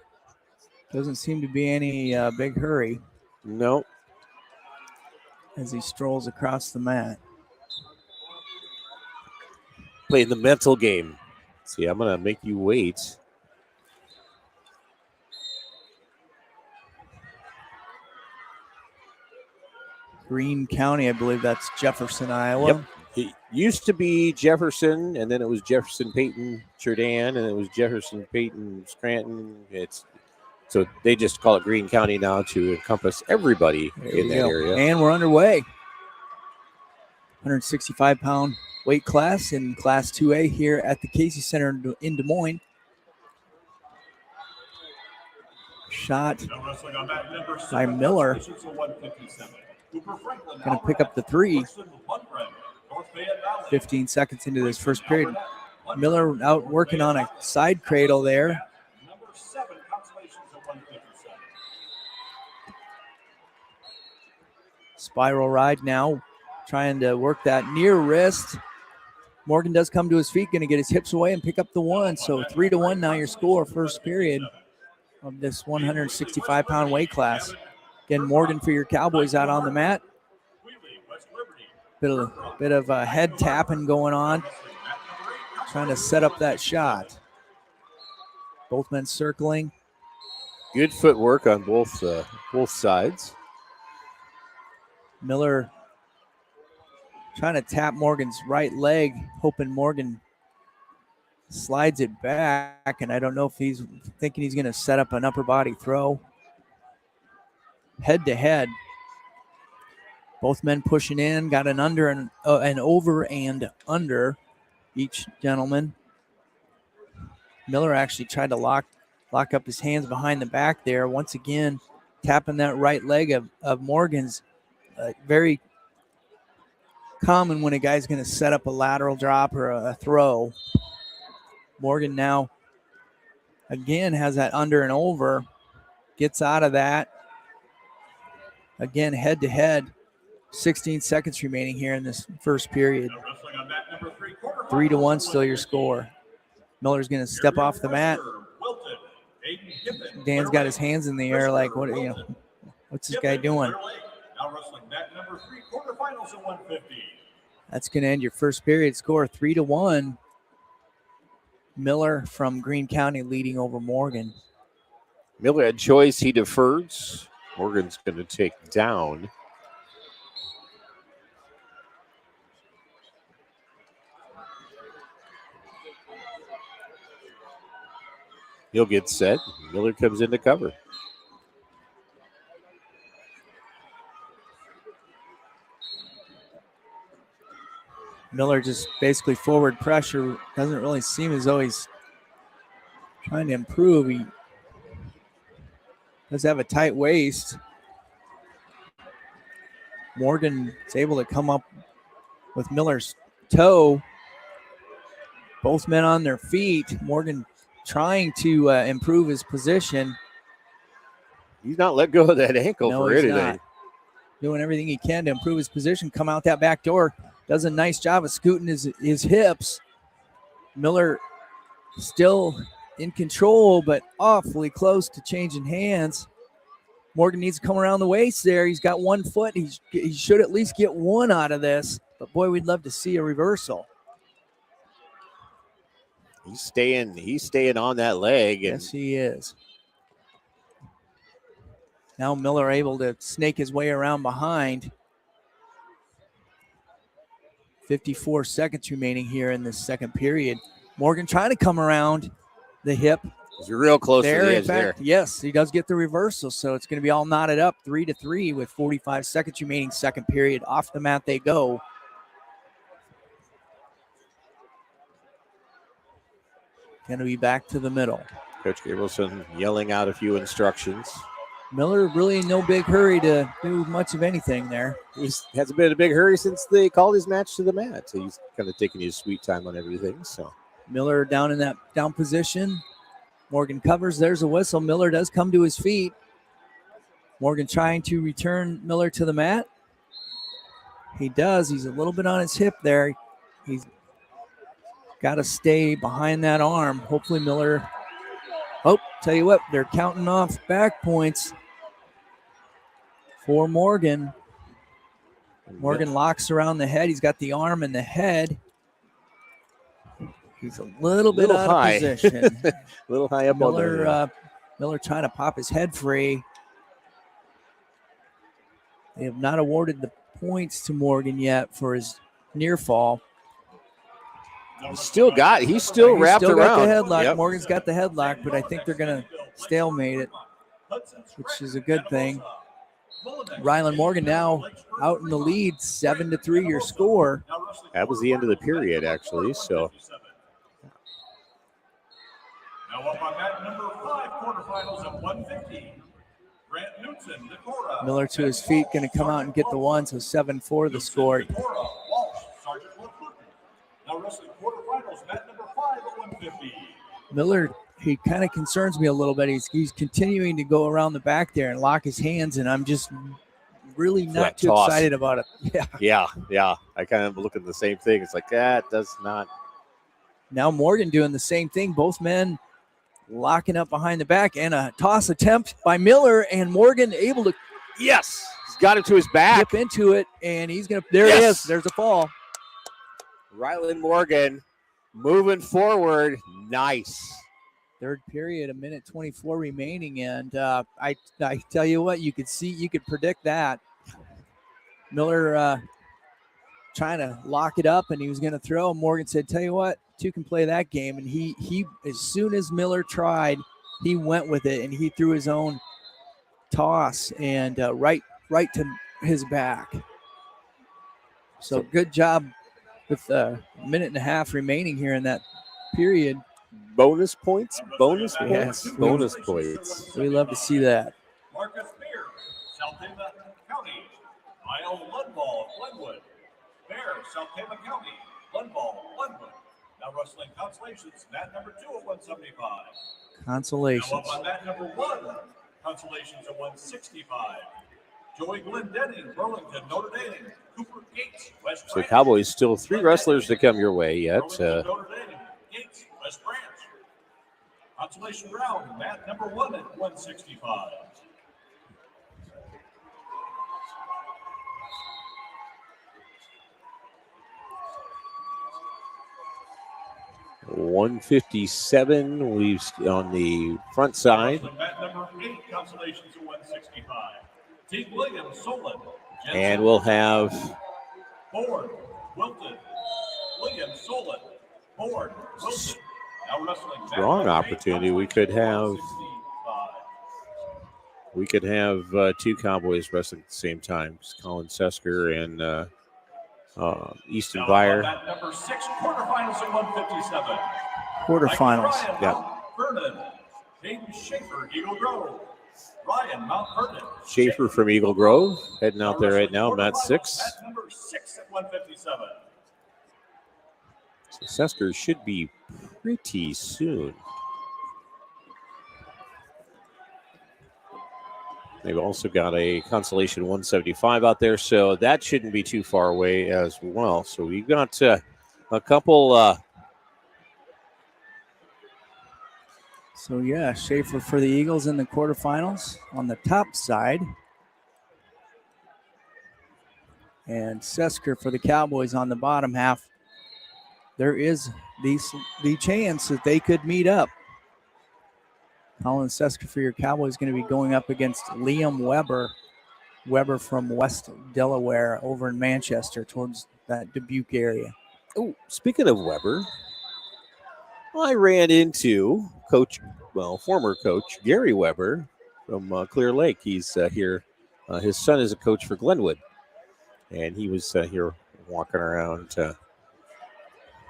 Speaker 1: Doesn't seem to be any big hurry.
Speaker 2: No.
Speaker 1: as he strolls across the mat.
Speaker 2: Playing the mental game. See, I'm going to make you wait.
Speaker 1: Greene County, I believe that's Jefferson, Iowa.
Speaker 2: Yep. It used to be Jefferson, and then it was Jefferson Peyton Cherdan, and it was Jefferson Peyton Scranton. So they just call it Greene County now to encompass everybody in that area.
Speaker 1: And we're underway. 165-pound weight class in Class 2A here at the Casey Center in Des Moines. Shot by Miller. Going to pick up the three. 15 seconds into this first period. Miller out working on a side cradle there. Spiral ride now, trying to work that near wrist. Morgan does come to his feet, going to get his hips away and pick up the one. So 3-1 now your score, first period of this 165-pound weight class. Again, Morgan for your Cowboys out on the mat. Bit of a head tapping going on, trying to set up that shot. Both men circling.
Speaker 2: Good footwork on both sides.
Speaker 1: Miller trying to tap Morgan's right leg, hoping Morgan slides it back, and I don't know if he's thinking he's going to set up an upper body throw. Head to head. Both men pushing in, got an under and an over and under each gentleman. Miller actually tried to lock up his hands behind the back there. Once again, tapping that right leg of Morgan's. Very common when a guy's going to set up a lateral drop or a throw. Morgan now, again, has that under and over. Gets out of that. Again, head to head. 16 seconds remaining here in this first period. 3-1 still your score. Miller's going to step off the mat. Dan's got his hands in the air like, what's this guy doing? That's going to end your first period score, 3-1. Miller from Greene County leading over Morgan.
Speaker 2: Miller had choice. He defers. Morgan's going to take down. He'll get set. Miller comes in to cover.
Speaker 1: Miller just basically forward pressure. Doesn't really seem as though he's trying to improve. He does have a tight waist. Morgan is able to come up with Miller's toe. Both men on their feet. Morgan trying to improve his position.
Speaker 2: He's not let go of that ankle for anything.
Speaker 1: Not. Doing everything he can to improve his position. Come out that back door. Does a nice job of scooting his hips. Miller still in control, but awfully close to changing hands. Morgan needs to come around the waist there. He's got 1 foot. He should at least get one out of this. But, boy, we'd love to see a reversal.
Speaker 2: He's staying on that leg.
Speaker 1: Yes, he is. Now Miller able to snake his way around behind. 54 seconds remaining here in this second period. Morgan trying to come around the hip.
Speaker 2: He's real close to the edge there.
Speaker 1: Yes, he does get the reversal, so it's going to be all knotted up 3-3 with 45 seconds remaining second period. Off the mat they go. Going to be back to the middle.
Speaker 2: Coach Gabrielson yelling out a few instructions.
Speaker 1: Miller really in no big hurry to do much of anything there.
Speaker 2: He hasn't been in a big hurry since they called his match to the mat. So he's kind of taking his sweet time on everything. So
Speaker 1: Miller down in that down position. Morgan covers. There's a whistle. Miller does come to his feet. Morgan trying to return Miller to the mat. He does. He's a little bit on his hip there. He's got to stay behind that arm. Hopefully Miller. Oh, tell you what, they're counting off back points for Morgan. Morgan locks around the head. He's got the arm and the head. He's a little bit out
Speaker 2: high.
Speaker 1: of position.
Speaker 2: A little high up on there.
Speaker 1: Miller trying to pop his head free. They have not awarded the points to Morgan yet for his near fall.
Speaker 2: He's still wrapped
Speaker 1: got
Speaker 2: around.
Speaker 1: the headlock.
Speaker 2: Yep.
Speaker 1: Morgan's got the headlock, but I think they're going to stalemate it, which is a good thing. Rylan Morgan now out in the lead, 7-3 your score.
Speaker 2: That was the end of the period, actually. So
Speaker 3: now up on mat number 5, quarterfinals at 150. Grant Knutson, Decorah.
Speaker 1: Miller to his feet, going to come out and get the one, so 7-4 the score.
Speaker 3: Decorah, Walsh, Sergeant Woodford. Now wrestling quarterfinals, mat number 5 at 150.
Speaker 1: Miller, he kind of concerns me a little bit. He's continuing to go around the back there and lock his hands, and I'm just really not too excited about it.
Speaker 2: Yeah. I kind of look at the same thing. It's like, that does not.
Speaker 1: Now Morgan doing the same thing. Both men locking up behind the back, and a toss attempt by Miller, and Morgan able to
Speaker 2: Yes. He's got him to his back.
Speaker 1: dip into it, and he's going to, there it is. There's a fall.
Speaker 2: Rylan Morgan moving forward. Nice.
Speaker 1: Third period, 1:24 remaining, and I tell you what, you could predict that. Miller trying to lock it up, and he was going to throw. Morgan said, "Tell you what, two can play that game." And he as soon as Miller tried, he went with it, and he threw his own toss and right to his back. So good job with a minute and a half remaining here in that period.
Speaker 2: Bonus points. Bonus
Speaker 1: Yes.
Speaker 2: points. Bonus points.
Speaker 1: We love to see that.
Speaker 3: Marcus Beer, South Tama County. Lyle Lundball, Glenwood. Bear, South Tama County. Lundball, Glenwood. Now wrestling consolations, mat number 2 at 175.
Speaker 1: Consolations.
Speaker 3: Now up on mat number 1, consolations at 165. Joey Glendenning, Burlington, Notre Dame. Cooper Gates, West
Speaker 2: So
Speaker 3: Branch.
Speaker 2: Cowboys still 3 wrestlers to come your way yet.
Speaker 3: Burlington, Notre Dame, Gates, West Branch. Consolation round, mat number 1 at 165.
Speaker 2: $157 leaves on the front side.
Speaker 3: Mat number 8, consolations at 165. Team Williams, Solon.
Speaker 2: And we'll have
Speaker 3: Ford, Wilton, Williams, Solon, Ford, Wilton. Now wrestling.
Speaker 2: strong opportunity. We could have 2 Cowboys wrestling at the same time. It's Colin Sesker and Easton Byer.
Speaker 3: Mat number 6, quarterfinals at 157.
Speaker 1: Quarterfinals.
Speaker 2: Yeah.
Speaker 3: Vernon, James Schaefer, Eagle Grove. Ryan, Mount Vernon.
Speaker 2: Schaefer from Eagle Grove heading out there right now, mat 6.
Speaker 3: Mat number 6 at 157.
Speaker 2: So Sesker should be pretty soon. They've also got a consolation 175 out there, so that shouldn't be too far away as well. So we've got a couple.
Speaker 1: So yeah, Schaefer for the Eagles in the quarterfinals on the top side. And Sesker for the Cowboys on the bottom half. There is the chance that they could meet up. Colin Sesker for your Cowboys is going to be going up against Liam Weber. Weber from West Delaware over in Manchester towards that Dubuque area.
Speaker 2: Oh, speaking of Weber, I ran into former coach Gary Weber from Clear Lake. He's here. His son is a coach for Glenwood. And he was here walking around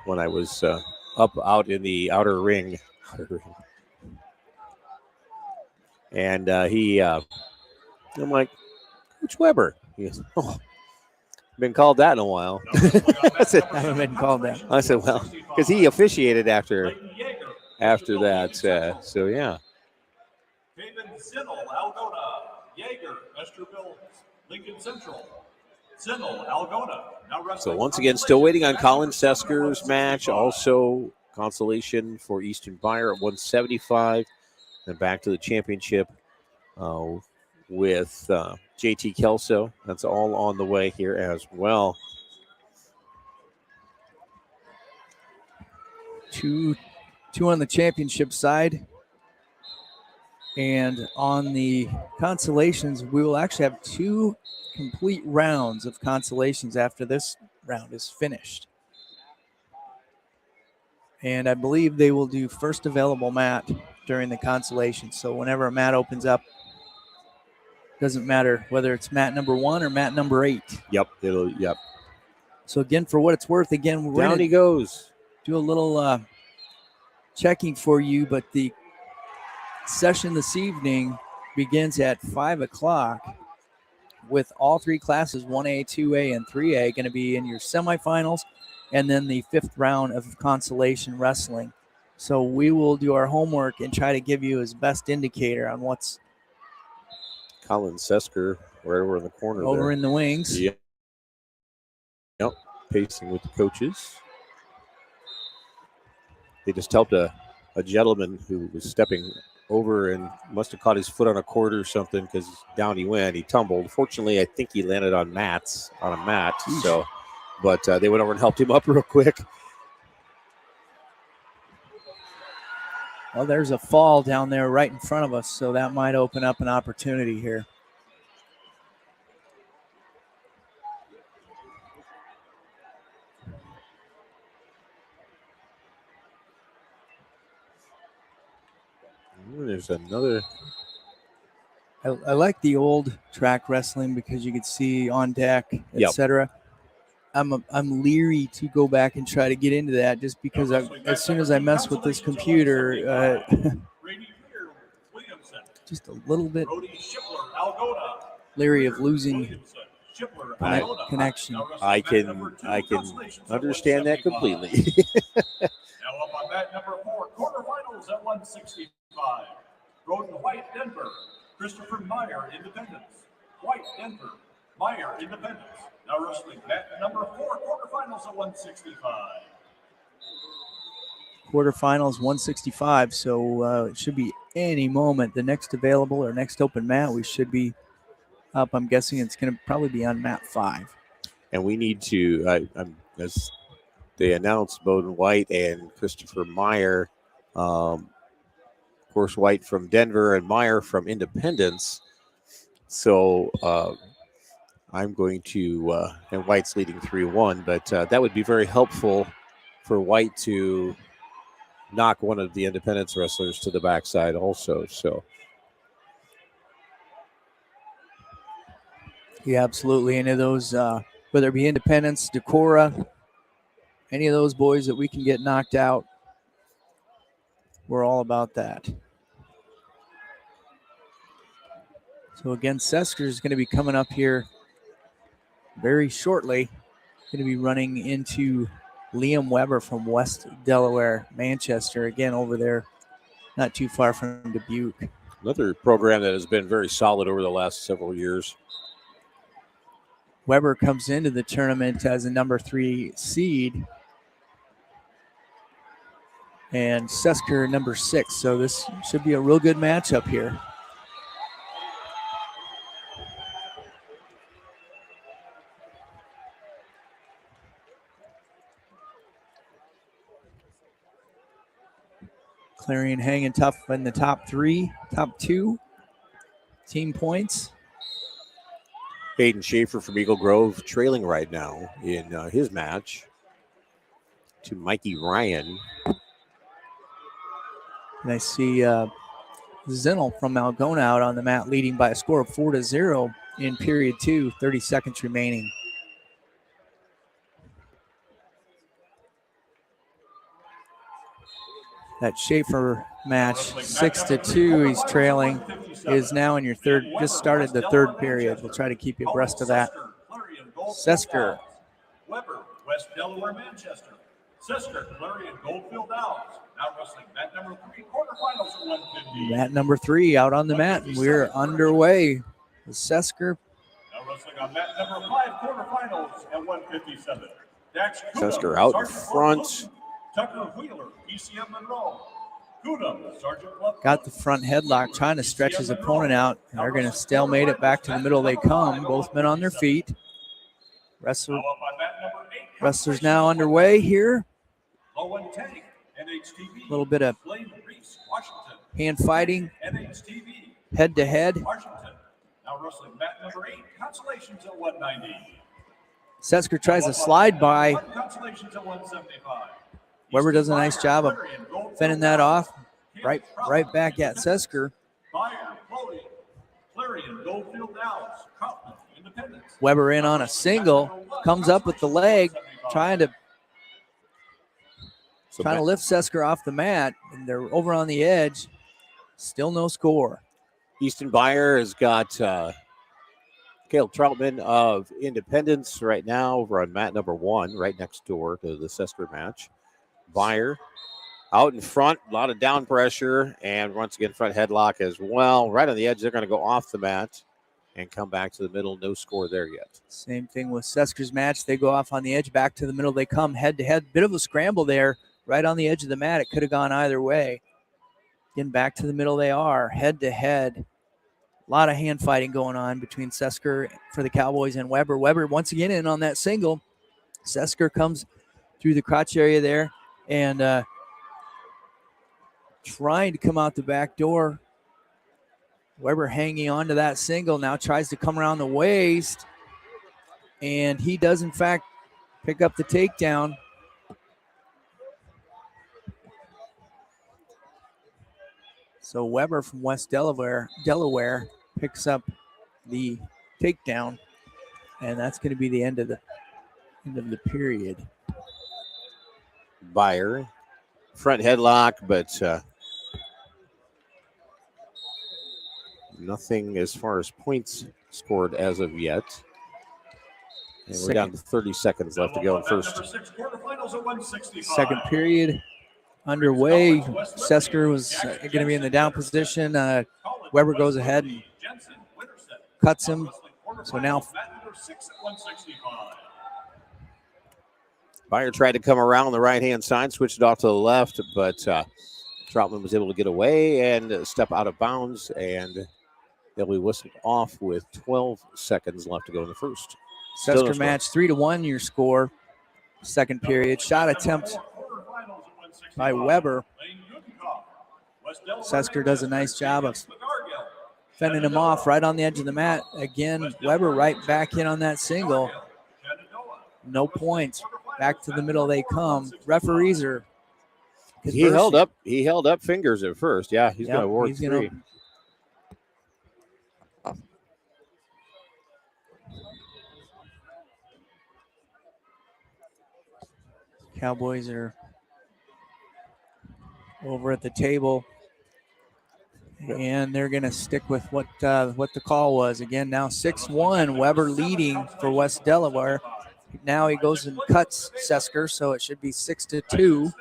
Speaker 2: when I was up out in the outer ring. And I'm like, Coach Weber. He goes, "Oh, been called that in a while." I said,
Speaker 1: I haven't been called that.
Speaker 2: I said, well, because he officiated after that. So, yeah.
Speaker 3: David Zinnel, Algona. Yeager, Westerville, Lincoln Central. Zinnel, Algona. Now
Speaker 2: So, once again, still waiting on Colin Sesker's match. Also, consolation for Easton Byer at 175. Then back to the championship with JT Kelso. That's all on the way here as well.
Speaker 1: Two on the championship side. And on the consolations, we will actually have 2 complete rounds of consolations after this round is finished. And I believe they will do first available mat during the consolation. So whenever a mat opens up, doesn't matter whether it's mat number 1 or mat number 8.
Speaker 2: Yep.
Speaker 1: So again, for what it's worth, again, we're
Speaker 2: Down
Speaker 1: going
Speaker 2: he
Speaker 1: to
Speaker 2: goes.
Speaker 1: do a little checking for you, but the session this evening begins at 5 o'clock with all 3 classes, 1A, 2A, and 3A, going to be in your semifinals, and then the 5th round of consolation wrestling. So we will do our homework and try to give you his best indicator on what's
Speaker 2: Colin Sesker, right over in the corner
Speaker 1: over
Speaker 2: there.
Speaker 1: in the wings.
Speaker 2: Yep. Pacing with the coaches. They just helped a gentleman who was stepping over and must have caught his foot on a cord or something because down he went. He tumbled. Fortunately, I think he landed on a mat.
Speaker 1: Jeez.
Speaker 2: So, but they went over and helped him up real quick.
Speaker 1: Well, there's a fall down there right in front of us, so that might open up an opportunity here.
Speaker 2: There's another.
Speaker 1: I like the old track wrestling because you could see on deck,
Speaker 2: Yep.
Speaker 1: etc. I'm leery to go back and try to get into that just because as soon as I mess with this computer, just a little bit leery of losing connection.
Speaker 2: I can understand that completely.
Speaker 3: Now up on mat number 4, quarterfinals at 165. Roden White, Denver. Christopher Meyer, Independence. White, Denver. Meyer, Independence. Now wrestling mat number 4, quarterfinals at 165.
Speaker 1: Quarterfinals 165, so it should be any moment. The next available or next open mat, we should be up. I'm guessing it's going to probably be on mat 5.
Speaker 2: And we need to, as they announced, Bowden White and Christopher Meyer. Of course, White from Denver and Meyer from Independence. So I'm going to, and White's leading 3-1, but that would be very helpful for White to knock one of the Independence wrestlers to the backside also. So.
Speaker 1: Yeah, absolutely. Any of those, whether it be Independence, Decorah, any of those boys that we can get knocked out, we're all about that. So again, Sesker is going to be coming up here very shortly. Going to be running into Liam Weber from West Delaware, Manchester, again over there, not too far from Dubuque.
Speaker 2: Another program that has been very solid over the last several years.
Speaker 1: Weber comes into the tournament as a number 3 seed, and Sesker number 6. So this should be a real good matchup here. Clarion hanging tough in the top 2 team points.
Speaker 2: Hayden Schaefer from Eagle Grove trailing right now in his match to Mikey Ryan.
Speaker 1: And I see Zinnel from Algona out on the mat leading by a score of 4-0 in period 2, 30 seconds remaining. That Schaefer match, 6-2, he's trailing, is now in your third, just started the third period. We'll try to keep you abreast of that. Sesker.
Speaker 3: Weber, West Delaware, Manchester. Sesker, Clarion, Goldfield Downs. Now wrestling mat number 3, quarterfinals at 150.
Speaker 1: Mat number 3 out on the mat, and we're underway with Sesker.
Speaker 3: Now wrestling on mat number 5, quarterfinals at 157. Dax Kuda,
Speaker 2: Sesker out in
Speaker 3: Sergeant
Speaker 2: front.
Speaker 3: Tucker Wheeler, PCM Monroe.
Speaker 1: got the front headlock, trying to stretch his opponent out. And they're going to stalemate it back to the middle. They come, both men on their feet. Wrestlers now underway here. A little bit of hand fighting, head to head.
Speaker 3: Now wrestling mat number 8, consolations at 190.
Speaker 1: Sesker tries to slide by.
Speaker 3: Consolations at 175.
Speaker 1: Weber does a nice job of fending that off. Right back at Sesker. Weber in on a single, comes up with the leg, trying to lift Sesker off the mat, and they're over on the edge. Still no score.
Speaker 2: Easton Beyer has got Caleb Troutman of Independence right now over on mat number 1, right next door to the Sesker match. Beyer out in front, a lot of down pressure, and once again, front headlock as well. Right on the edge, they're going to go off the mat and come back to the middle. No score there yet.
Speaker 1: Same thing with Sesker's match. They go off on the edge, back to the middle. They come head to head. Bit of a scramble there, right on the edge of the mat. It could have gone either way. Again, back to the middle they are, head to head. A lot of hand fighting going on between Sesker for the Cowboys and Weber. Weber once again in on that single. Sesker comes through the crotch area there and trying to come out the back door. Weber hanging on to that single, now tries to come around the waist, and he does in fact pick up the takedown. So Weber from West Delaware picks up the takedown, and that's going to be the end of the period.
Speaker 2: Beyer, front headlock, but nothing as far as points scored as of yet. And we're down to 30 seconds left to go in first.
Speaker 1: Second period underway. Sesker was going to be in the down position. Weber goes ahead and cuts him. So now
Speaker 2: Beyer tried to come around the right-hand side, switched it off to the left, but Troutman was able to get away and step out of bounds, and they'll be whistled off with 12 seconds left to go in the first.
Speaker 1: Sesker match 3-1 your score. Second period. Shot attempt by Weber. Sesker does a nice job of fending him off right on the edge of the mat. Again, Weber right back in on that single. No points. Back to the middle they come. Referees are.
Speaker 2: He held up fingers at first. Yeah, he's going to award 3.
Speaker 1: Cowboys are over at the table, and they're going to stick with what the call was. Again, now 6-1, Weber leading for West Delaware. Now he goes and cuts Sesker, so it should be 6-2.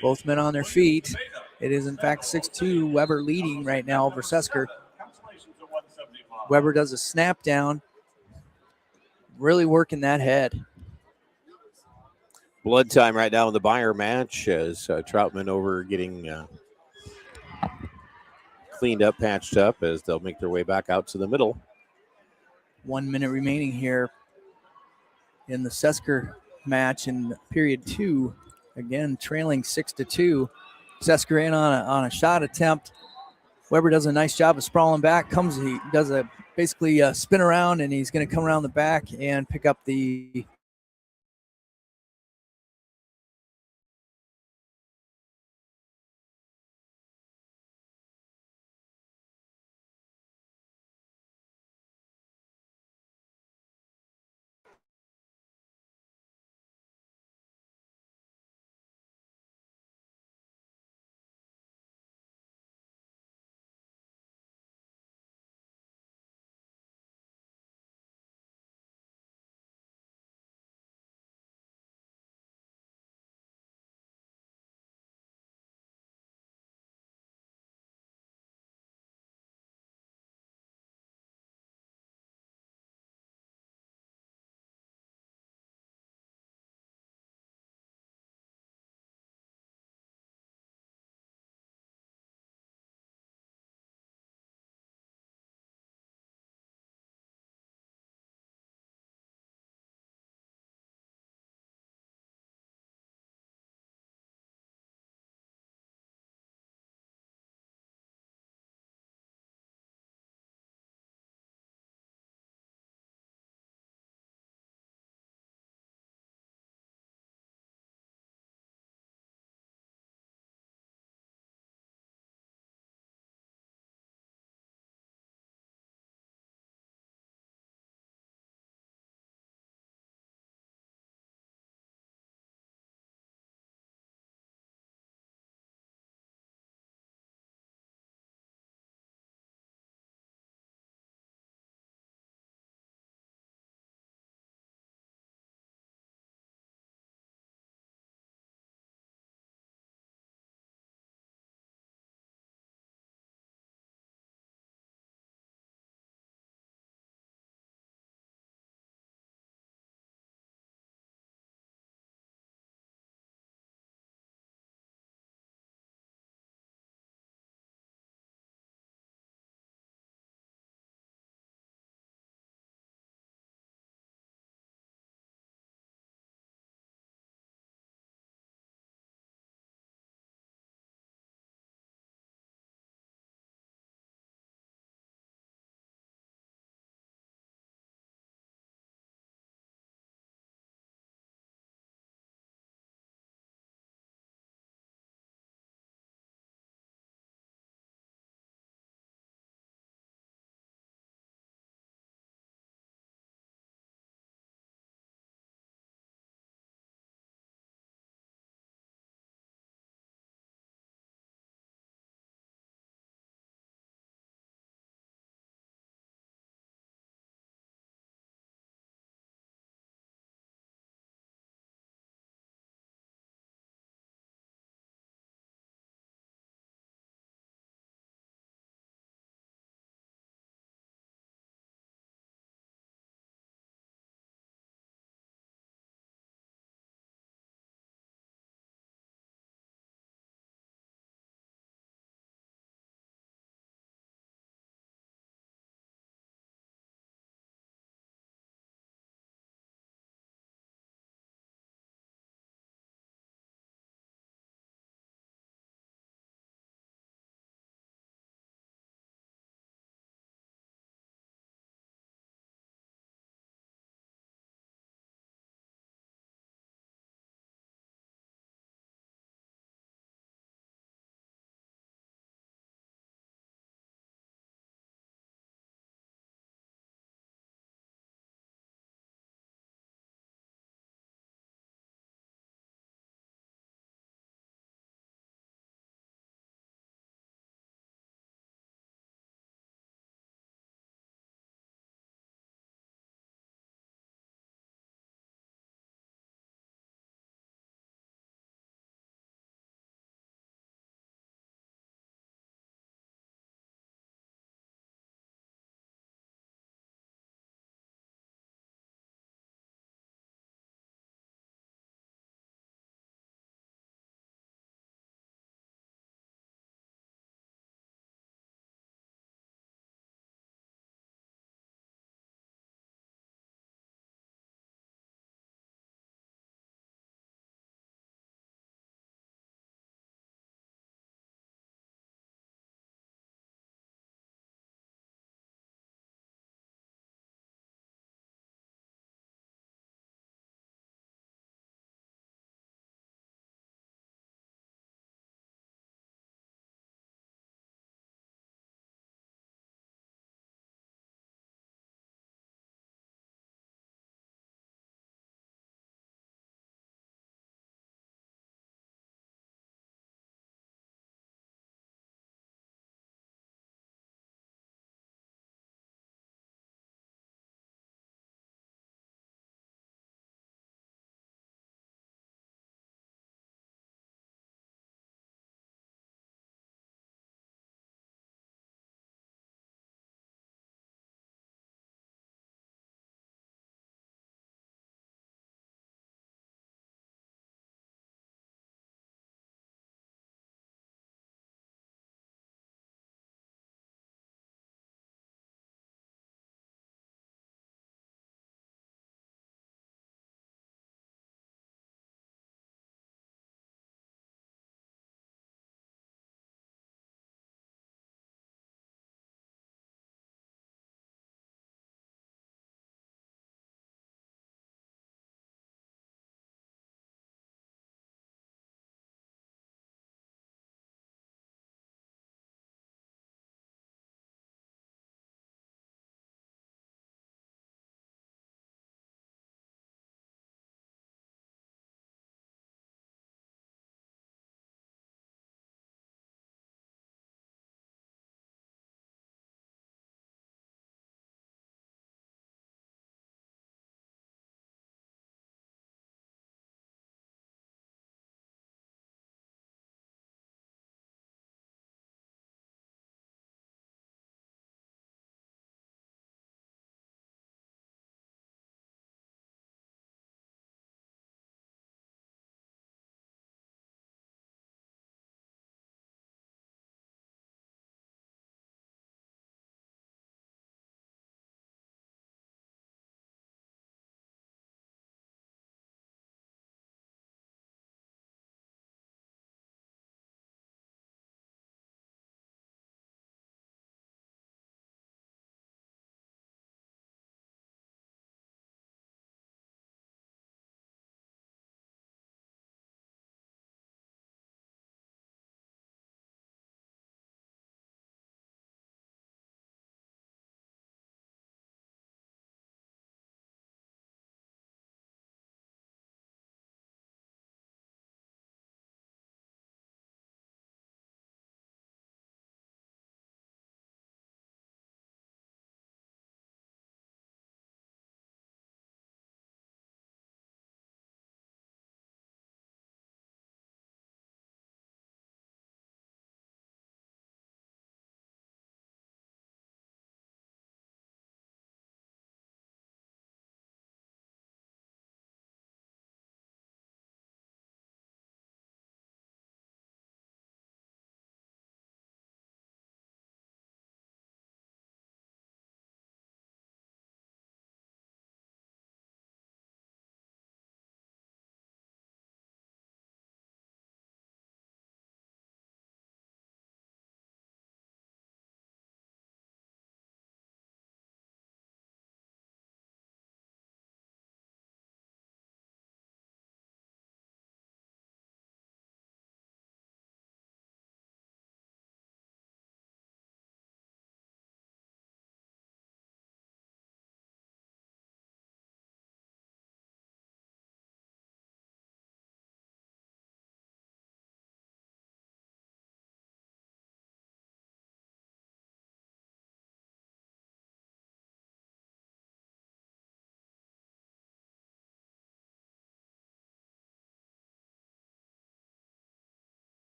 Speaker 1: Both men on their feet. It is, in fact, 6-2, Weber leading right now over Sesker. Weber does a snap down, really working that head.
Speaker 2: Blood time right now in the Beyer match as Troutman over getting cleaned up, patched up as they'll make their way back out to the middle.
Speaker 1: 1 minute remaining here in the Sesker match in period 2. Again, trailing 6-2. Sesker in on a shot attempt. Weber does a nice job of sprawling back. He does basically a spin around, and he's going to come around the back and pick up the